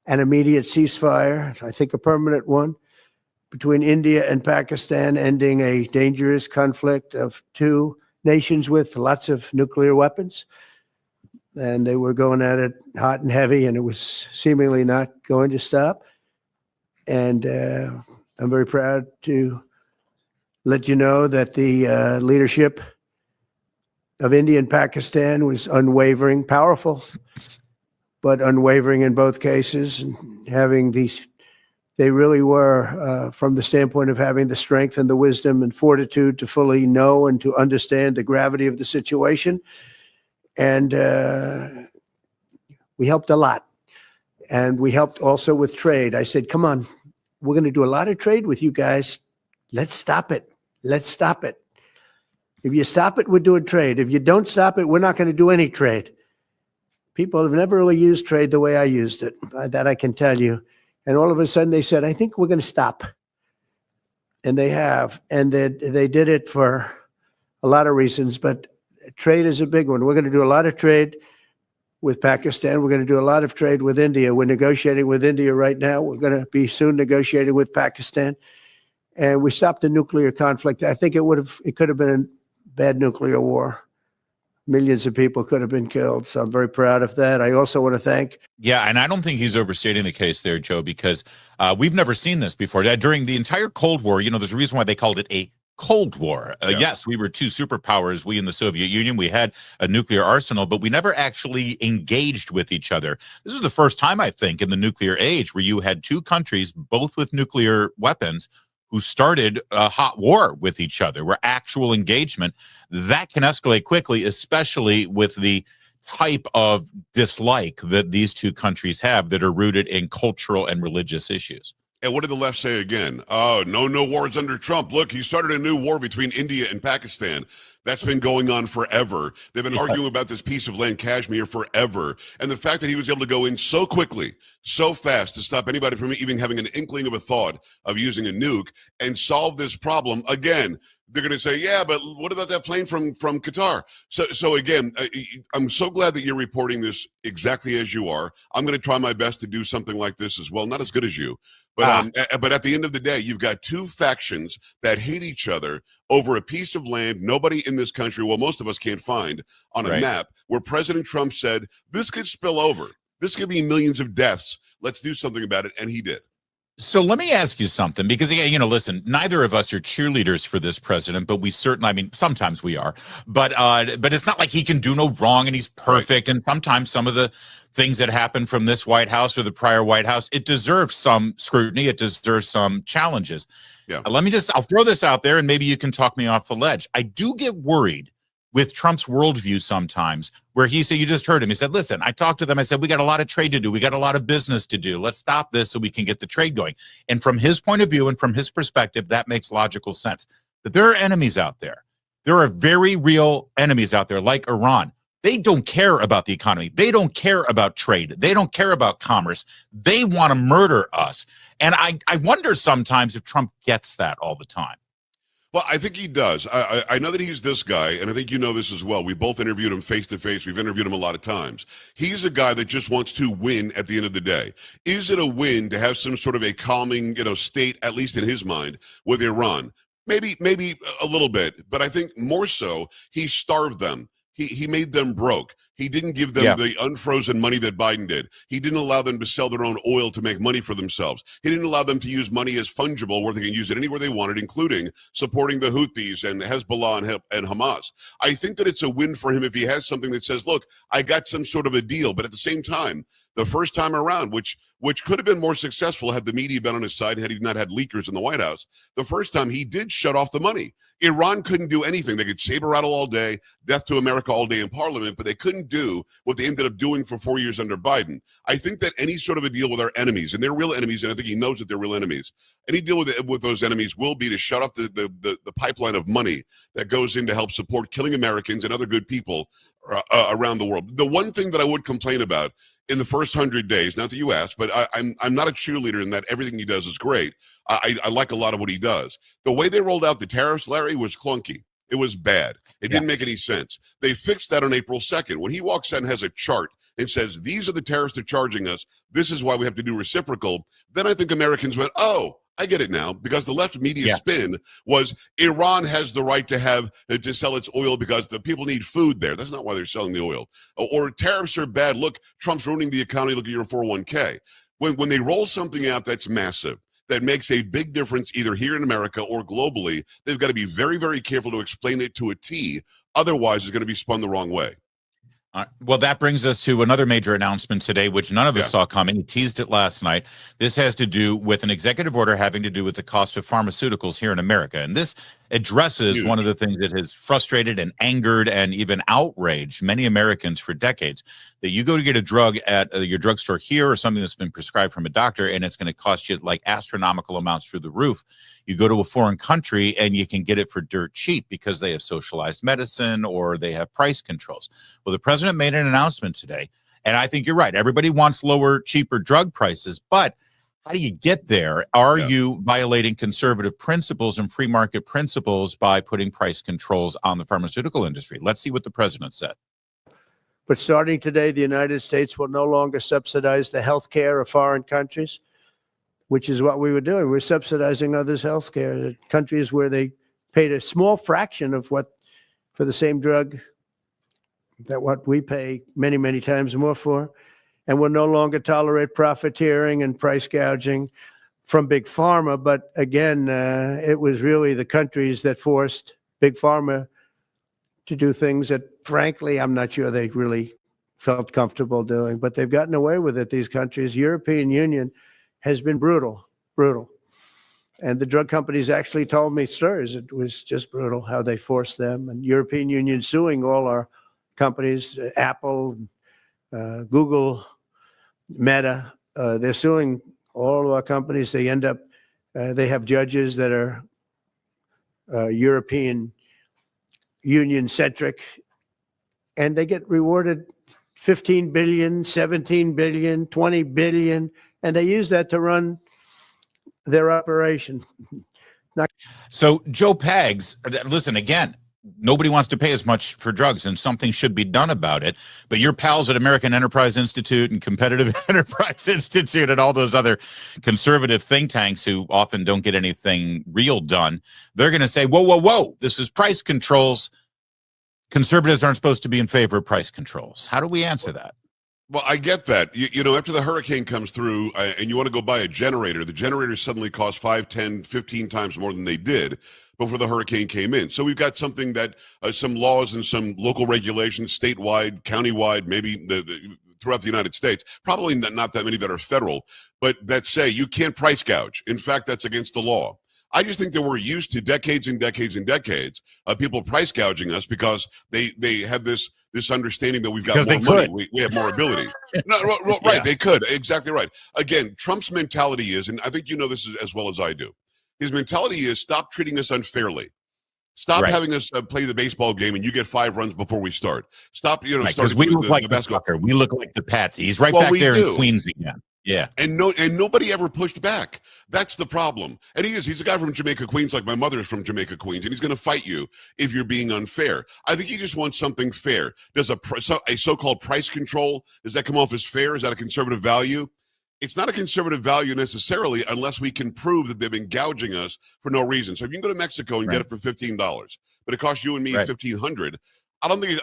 an immediate ceasefire, I think a permanent one, between India and Pakistan, ending a dangerous conflict of two nations with lots of nuclear weapons. And they were going at it hot and heavy, and it was seemingly not going to stop. And I'm very proud to let you know that the leadership of India and Pakistan was unwavering, powerful, but unwavering in both cases, and having these, they really were, from the standpoint of having the strength and the wisdom and fortitude to fully know and to understand the gravity of the situation. And we helped a lot. And we helped also with trade. I said, come on, we're going to do a lot of trade with you guys. Let's stop it. Let's stop it. If you stop it, we're doing trade. If you don't stop it, we're not going to do any trade. People have never really used trade the way I used it. That I can tell you. And all of a sudden they said, I think we're going to stop. And they have. And they did it for a lot of reasons, but trade is a big one. We're going to do a lot of trade with Pakistan. We're going to do a lot of trade with India. We're negotiating with India right now. We're going to be soon negotiating with Pakistan. And we stopped the nuclear conflict. I think it could have been a bad nuclear war. Millions of people could have been killed. So I'm very proud of that. I also want to thank. Yeah, and I don't think he's overstating the case there, Joe, because we've never seen this before. During the entire Cold War, there's a reason why they called it a Cold War. Yes, we were two superpowers. We in the Soviet Union, we had a nuclear arsenal, but we never actually engaged with each other. This is the first time, I think, in the nuclear age where you had two countries, both with nuclear weapons, who started a hot war with each other, where actual engagement, that can escalate quickly, especially with the type of dislike that these two countries have that are rooted in cultural and religious issues. And what did the left say again? Oh, no wars under Trump. Look, he started a new war between India and Pakistan. That's been going on forever. They've been arguing about this piece of land, Kashmir, forever. And the fact that he was able to go in so quickly, so fast to stop anybody from even having an inkling of a thought of using a nuke and solve this problem, again, they're going to say, yeah, but what about that plane from Qatar? So again, I'm so glad that you're reporting this exactly as you are. I'm going to try my best to do something like this as well. Not as good as you. But at the end of the day, you've got two factions that hate each other over a piece of land nobody in this country, well, most of us can't find on a map, where President Trump said, this could spill over. This could be millions of deaths. Let's do something about it. And he did. So let me ask you something, because, listen, neither of us are cheerleaders for this president, but we certainly, sometimes we are, but it's not like he can do no wrong and he's perfect. Right. And sometimes some of the things that happen from this White House or the prior White House, it deserves some scrutiny. It deserves some challenges. Yeah. I'll throw this out there and maybe you can talk me off the ledge. I do get worried with Trump's worldview sometimes, where he said, you just heard him, he said, listen, I talked to them, I said, we got a lot of trade to do, we got a lot of business to do, let's stop this so we can get the trade going. And from his point of view and from his perspective, that makes logical sense. But there are enemies out there. There are very real enemies out there, like Iran. They don't care about the economy. They don't care about trade. They don't care about commerce. They want to murder us. And I wonder sometimes if Trump gets that all the time. Well, I think he does. I know that he's this guy, and I think you know this as well. We both interviewed him face-to-face. We've interviewed him a lot of times. He's a guy that just wants to win at the end of the day. Is it a win to have some sort of a calming, state, at least in his mind, with Iran? Maybe a little bit, but I think more so, he starved them. He made them broke. He didn't give them the unfrozen money that Biden did. He didn't allow them to sell their own oil to make money for themselves. He didn't allow them to use money as fungible, where they can use it anywhere they wanted, including supporting the Houthis and Hezbollah and Hamas. I think that it's a win for him if he has something that says, look, I got some sort of a deal. But at the same time, the first time around, which could have been more successful had the media been on his side, had he not had leakers in the White House, the first time he did shut off the money. Iran couldn't do anything. They could saber rattle all day, death to America all day in Parliament, but they couldn't do what they ended up doing for 4 years under Biden. I think that any sort of a deal with our enemies, and they're real enemies, and I think he knows that they're real enemies, any deal with those enemies will be to shut off the pipeline of money that goes in to help support killing Americans and other good people around the world. The one thing that I would complain about in the first 100 days, not that you asked, but I'm not a cheerleader in that everything he does is great. I like a lot of what he does. The way they rolled out the tariffs, Larry, was clunky. It was bad. It didn't make any sense. They fixed that on April 2nd. When he walks out and has a chart and says, these are the tariffs they're charging us, this is why we have to do reciprocal, then I think Americans went, oh, I get it now, because the left media spin was Iran has the right to sell its oil because the people need food there. That's not why they're selling the oil. Or tariffs are bad. Look, Trump's ruining the economy. Look at your 401k. When they roll something out that's massive, that makes a big difference either here in America or globally, they've got to be very, very careful to explain it to a T. Otherwise, it's going to be spun the wrong way. Well, that brings us to another major announcement today, which none of us Yeah. saw coming. He teased it last night. This has to do with an executive order having to do with the cost of pharmaceuticals here in America. And this addresses Huge. one of the things that has frustrated and angered and even outraged many Americans for decades, that you go to get a drug at your drugstore here or something that's been prescribed from a doctor, and it's going to cost you like astronomical amounts through the roof. You go to a foreign country and you can get it for dirt cheap because they have socialized medicine or they have price controls. Well, the president made an announcement today, and I think you're right. Everybody wants lower, cheaper drug prices, but how do you get there? Are you violating conservative principles and free market principles by putting price controls on the pharmaceutical industry? Let's see what the president said. But starting today, the United States will no longer subsidize the health care of foreign countries, which is what we were doing. We're subsidizing others' health care, countries where they paid a small fraction of what for the same drug that what we pay many, many times more for. And we'll no longer tolerate profiteering and price gouging from Big Pharma. But again, it was really the countries that forced Big Pharma to do things that, frankly, I'm not sure they really felt comfortable doing. But they've gotten away with it, these countries. European Union has been brutal. And the drug companies actually told me stories. It was just brutal how they forced them. And European Union suing all our companies, Apple, Google, Meta, they're suing all of our companies. They end up, they have judges that are European Union centric, and they get rewarded 15 billion, 17 billion, 20 billion, and they use that to run their operation. So Joe Pags, listen, again, nobody wants to pay as much for drugs, and something should be done about it. But your pals at American Enterprise Institute and Competitive Enterprise Institute and all those other conservative think tanks who often don't get anything real done, they're going to say, whoa, this is price controls. Conservatives aren't supposed to be in favor of price controls. How do we answer that? Well, I get that. You know, after the hurricane comes through and you want to go buy a generator, the generator suddenly costs 5, 10, 15 times more than they did before the hurricane came in. So we've got something that some laws and some local regulations, statewide, countywide, maybe throughout the United States, probably not that many that are federal, but that say you can't price gouge. In fact, that's against the law. I just think that we're used to decades and decades and decades of people price gouging us because they have this understanding that we've got more money, we have more ability. Right, yeah. They could, exactly right. Again, Trump's mentality is, and I think you know this as well as I do, his mentality is stop treating us unfairly. Stop having us play the baseball game and you get 5 runs before we start. Stop, because we look like the soccer. We look like the Patsy. He's right back there in Queens again. Yeah. And nobody ever pushed back. That's the problem. And he's a guy from Jamaica, Queens, like my mother's from Jamaica, Queens, and he's going to fight you if you're being unfair. I think he just wants something fair. Does a so-called price control, does that come off as fair? Is that a conservative value? It's not a conservative value necessarily unless we can prove that they've been gouging us for no reason. So if you can go to Mexico and get it for $15, but it costs you and me $1,500, I don't think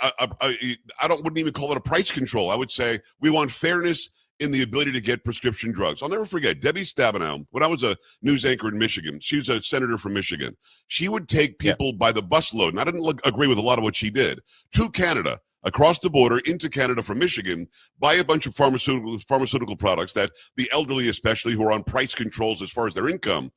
wouldn't even call it a price control. I would say we want fairness in the ability to get prescription drugs. I'll never forget Debbie Stabenow, when I was a news anchor in Michigan. She was a senator from Michigan. She would take people by the busload, and I didn't agree with a lot of what she did, to Canada, across the border into Canada from Michigan, buy a bunch of pharmaceutical products that the elderly, especially who are on price controls as far as their income,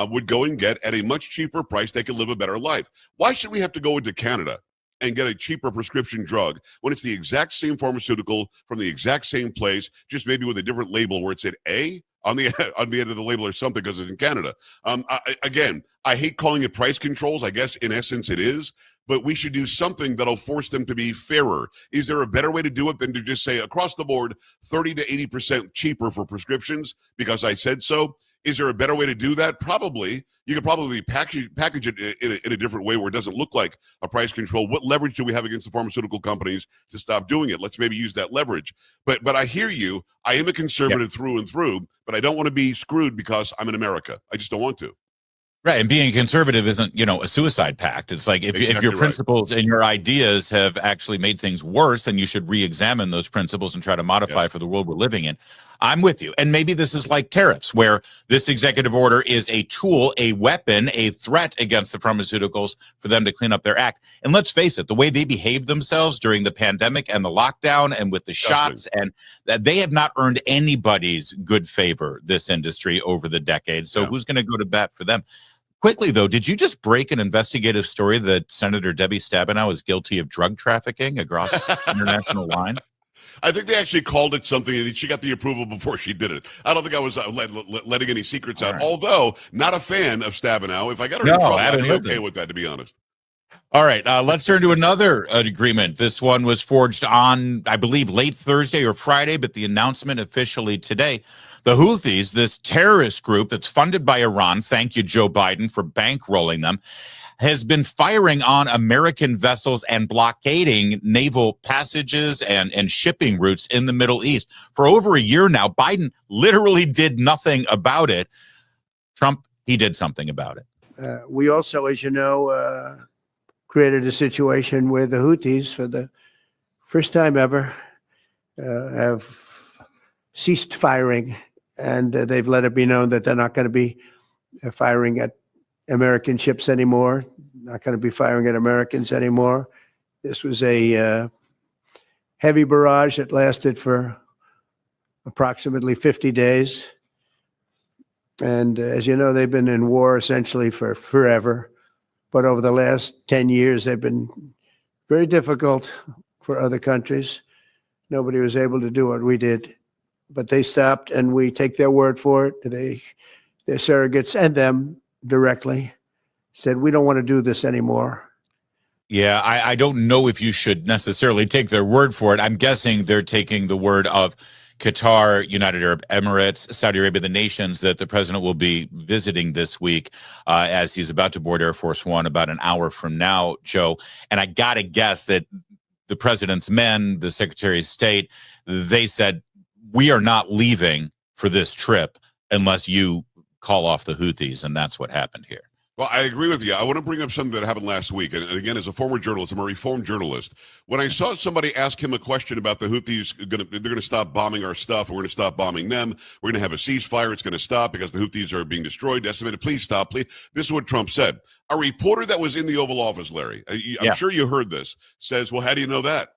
would go and get at a much cheaper price. They could live a better life. Why should we have to go into Canada and get a cheaper prescription drug when it's the exact same pharmaceutical from the exact same place, just maybe with a different label where it said A on the end of the label or something because it's in Canada? I hate calling it price controls. I guess in essence it is, but we should do something that'll force them to be fairer. Is there a better way to do it than to just say across the board 30 to 80% cheaper for prescriptions because I said so? Is there a better way to do that? Probably. You could probably package it in a different way where it doesn't look like a price control. What leverage do we have against the pharmaceutical companies to stop doing it? Let's maybe use that leverage. But I hear you. I am a conservative through and through, but I don't want to be screwed because I'm in America. I just don't want to. Right, and being conservative isn't, a suicide pact. It's like if your principles and your ideas have actually made things worse, then you should re-examine those principles and try to modify for the world we're living in. I'm with you. And maybe this is like tariffs, where this executive order is a tool, a weapon, a threat against the pharmaceuticals for them to clean up their act. And let's face it, the way they behaved themselves during the pandemic and the lockdown and with the shots, and that they have not earned anybody's good favor, this industry, over the decades. So who's going to go to bat for them? Quickly, though, did you just break an investigative story that Senator Debbie Stabenow is guilty of drug trafficking across international lines? I think they actually called it something, and she got the approval before she did it. I don't think I was letting any secrets out, although not a fan of Stabenow. If I got her in trouble, I'd be okay with that, to be honest. All right, let's turn to another agreement. This one was forged on, I believe, late Thursday or Friday, but the announcement officially today. The Houthis, this terrorist group that's funded by Iran, thank you, Joe Biden, for bankrolling them, has been firing on American vessels and blockading naval passages and shipping routes in the Middle East for over a year now. Biden literally did nothing about it. Trump, he did something about it. We also, as you know, created a situation where the Houthis, for the first time ever, have ceased firing, and they've let it be known that they're not going to be firing at American ships anymore, not going to be firing at Americans anymore. This was a heavy barrage that lasted for approximately 50 days. And as you know, they've been in war essentially for forever. But over the last 10 years, they've been very difficult for other countries. Nobody was able to do what we did. But they stopped, and we take their word for it. Their surrogates and them directly said, we don't want to do this anymore. Yeah, I don't know if you should necessarily take their word for it. I'm guessing they're taking the word of Qatar, United Arab Emirates, Saudi Arabia, the nations that the president will be visiting this week as he's about to board Air Force One about an hour from now, Joe. And I got to guess that the president's men, the Secretary of State, they said, we are not leaving for this trip unless you call off the Houthis. And that's what happened here. Well, I agree with you. I want to bring up something that happened last week. And again, as a former journalist, I'm a reformed journalist. When I saw somebody ask him a question about the Houthis, they're going to stop bombing our stuff. We're going to stop bombing them. We're going to have a ceasefire. It's going to stop because the Houthis are being destroyed, decimated. Please stop, please. This is what Trump said. A reporter that was in the Oval Office, Larry, I'm sure you heard this, says, well, how do you know that?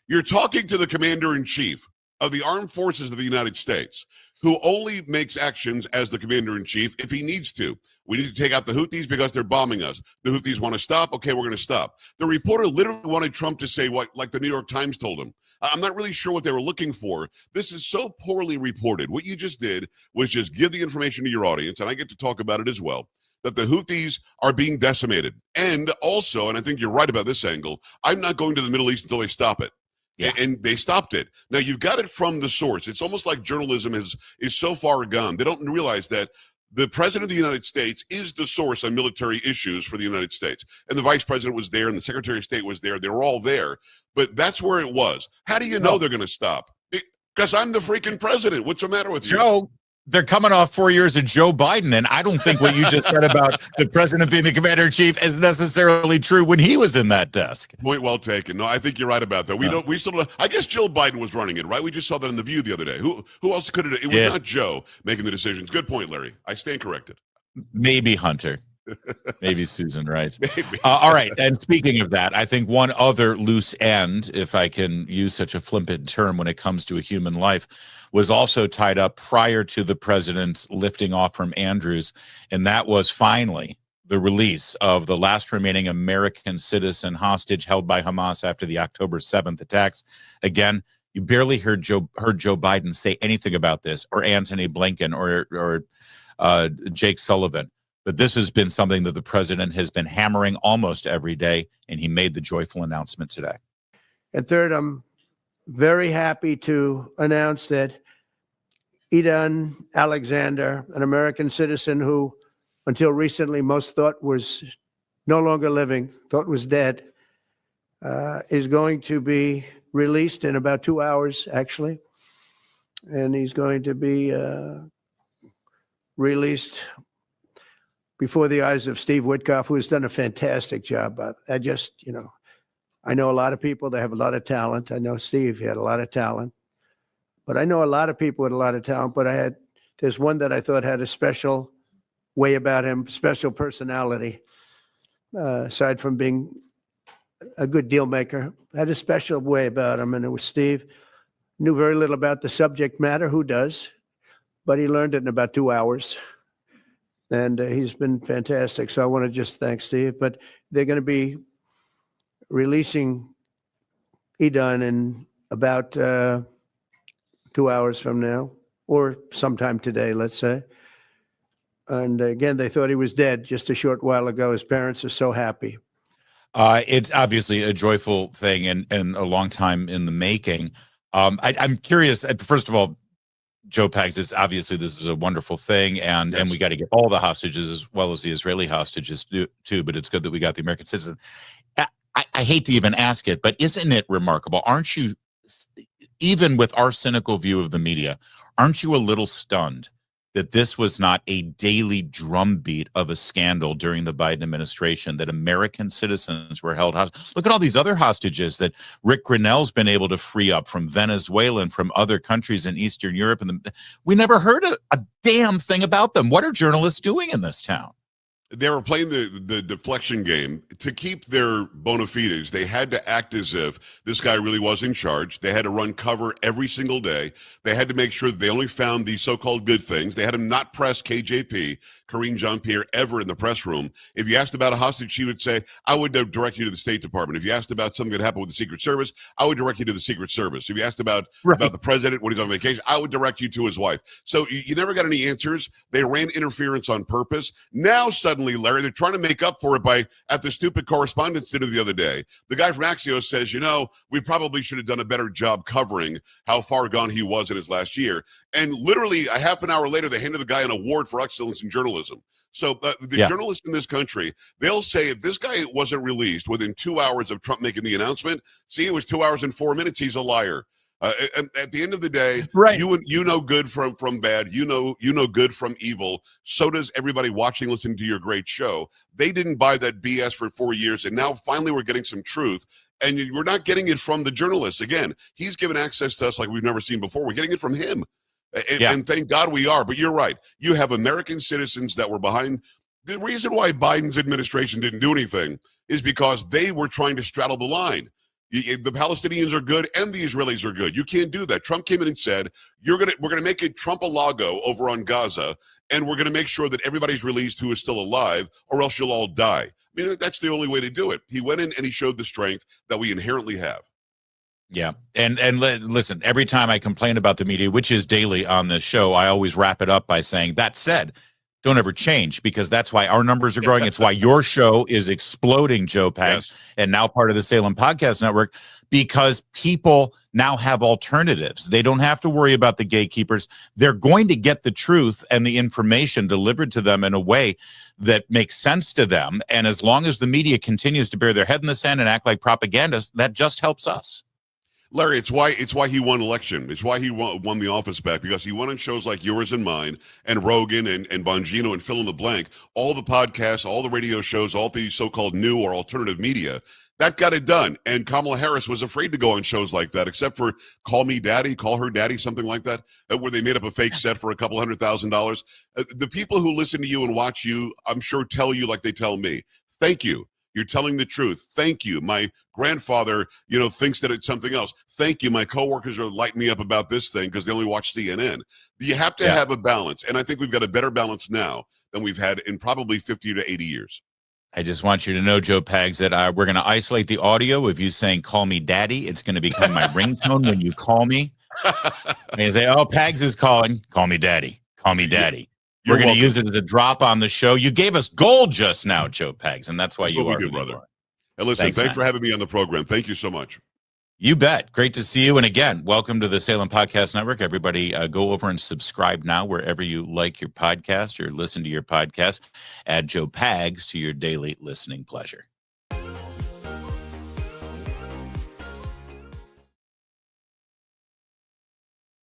You're talking to the commander-in-chief of the armed forces of the United States, who only makes actions as the commander-in-chief if he needs to. We need to take out the Houthis because they're bombing us. The Houthis want to stop. Okay, we're going to stop. The reporter literally wanted Trump to say what, like the New York Times told him. I'm not really sure what they were looking for. This is so poorly reported. What you just did was just give the information to your audience, and I get to talk about it as well, that the Houthis are being decimated. And also, and I think you're right about this angle, I'm not going to the Middle East until they stop it. Yeah. And they stopped it. Now, you've got it from the source. It's almost like journalism is so far gone. They don't realize that the president of the United States is the source on military issues for the United States. And the vice president was there, and the secretary of state was there. They were all there. But that's where it was. How do you know they're going to stop? Because I'm the freaking president. What's the matter with you? Joe, they're coming off 4 years of Joe Biden, and I don't think what you just said about the president being the commander-in-chief is necessarily true when he was in that desk. Point well taken. No, I think you're right about that. We still don't. I guess Jill Biden was running it, right? We just saw that in The View the other day. Who else could it? It was not Joe making the decisions. Good point, Larry. I stand corrected. Maybe Hunter. Maybe Susan, right? Maybe. All right. And speaking of that, I think one other loose end, if I can use such a flippant term when it comes to a human life, was also tied up prior to the president's lifting off from Andrews. And that was finally the release of the last remaining American citizen hostage held by Hamas after the October 7th attacks. Again, you barely heard Joe Biden say anything about this, or Antony Blinken, or Jake Sullivan. But this has been something that the president has been hammering almost every day, and he made the joyful announcement today. And third, I'm very happy to announce that Idan Alexander, an American citizen who until recently most thought was no longer living, thought was dead, is going to be released in about 2 hours, actually. And he's going to be released before the eyes of Steve Witkoff, who has done a fantastic job. I just, I know a lot of people that have a lot of talent. I know Steve had a lot of talent, but I know a lot of people with a lot of talent. But there's one that I thought had a special way about him, special personality. Aside from being a good deal maker, had a special way about him, and it was Steve. Knew very little about the subject matter. Who does? But he learned it in about 2 hours. And he's been fantastic. So I want to just thank Steve. But they're going to be releasing Edon in about 2 hours from now, or sometime today, let's say. And again, they thought he was dead just a short while ago. His parents are so happy. It's obviously a joyful thing and a long time in the making. I'm curious. First of all, Joe Pags, this is a wonderful thing, and we got to get all the hostages as well as the Israeli hostages too. But it's good that we got the American citizen. I hate to even ask it, but isn't it remarkable? Aren't you, even with our cynical view of the media, aren't you a little stunned that this was not a daily drumbeat of a scandal during the Biden administration, that American citizens were held hostage? Look at all these other hostages that Rick Grinnell's been able to free up from Venezuela and from other countries in Eastern Europe. And we never heard a damn thing about them. What are journalists doing in this town? They were playing the deflection game to keep their bona fides. They had to act as if this guy really was in charge. They had to run cover every single day. They had to make sure that they only found the so-called good things. They had him not press KJP, Karine Jean-Pierre, ever in the press room. If you asked about a hostage, she would say, I would direct you to the State Department. If you asked about something that happened with the Secret Service, I would direct you to the Secret Service. If you asked about the president when he's on vacation, I would direct you to his wife. So you never got any answers. They ran interference on purpose. Now, suddenly, Larry, they're trying to make up for it by, at the stupid correspondence dinner the other day, the guy from Axios says, we probably should have done a better job covering how far gone he was in his last year. And literally a half an hour later, they handed the guy an award for excellence in journalism. So journalists in this country, they'll say if this guy wasn't released within 2 hours of Trump making the announcement, see, it was 2 hours and 4 minutes, he's a liar. And at the end of the day, right, you know good from bad, you know good from evil. So does everybody watching, listening to your great show. They didn't buy that BS for 4 years, and now finally we're getting some truth. And we're not getting it from the journalists. Again, he's given access to us like we've never seen before. We're getting it from him. And thank God we are. But you're right. You have American citizens that were behind. The reason why Biden's administration didn't do anything is because they were trying to straddle the line. The Palestinians are good and the Israelis are good. You can't do that. Trump came in and said, we're going to make it Trump-a-lago over on Gaza, and we're going to make sure that everybody's released who is still alive, or else you'll all die. I mean, that's the only way to do it. He went in and he showed the strength that we inherently have. Yeah. And listen, every time I complain about the media, which is daily on this show, I always wrap it up by saying, that said, don't ever change, because that's why our numbers are growing. It's why your show is exploding, Joe Pags, and now part of the Salem Podcast Network, because people now have alternatives. They don't have to worry about the gatekeepers. They're going to get the truth and the information delivered to them in a way that makes sense to them. And as long as the media continues to bear their head in the sand and act like propagandists, that just helps us. Larry, it's why he won election. It's why he won the office back, because he won on shows like yours and mine and Rogan and Bongino and fill in the blank, all the podcasts, all the radio shows, all the so-called new or alternative media. That got it done. And Kamala Harris was afraid to go on shows like that, except for Call Me Daddy, Call Her Daddy, something like that, where they made up a fake set for a couple $100,000. The people who listen to you and watch you, I'm sure, tell you like they tell me. Thank you. You're telling the truth. Thank you. My grandfather, thinks that it's something else. Thank you. My coworkers are lighting me up about this thing because they only watch CNN. You have to have a balance. And I think we've got a better balance now than we've had in probably 50 to 80 years. I just want you to know, Joe Pags, that we're going to isolate the audio of you saying, call me daddy. It's going to become my ringtone when you call me. And you say, oh, Pags is calling. Call me daddy. Call me daddy. We're going to use it as a drop on the show. You gave us gold just now, Joe Pags, and that's why you are. Brother. Hey, listen, thanks for having me on the program. Thank you so much. You bet. Great to see you. And again, welcome to the Salem Podcast Network. Everybody go over and subscribe now wherever you like your podcast or listen to your podcast. Add Joe Pags to your daily listening pleasure.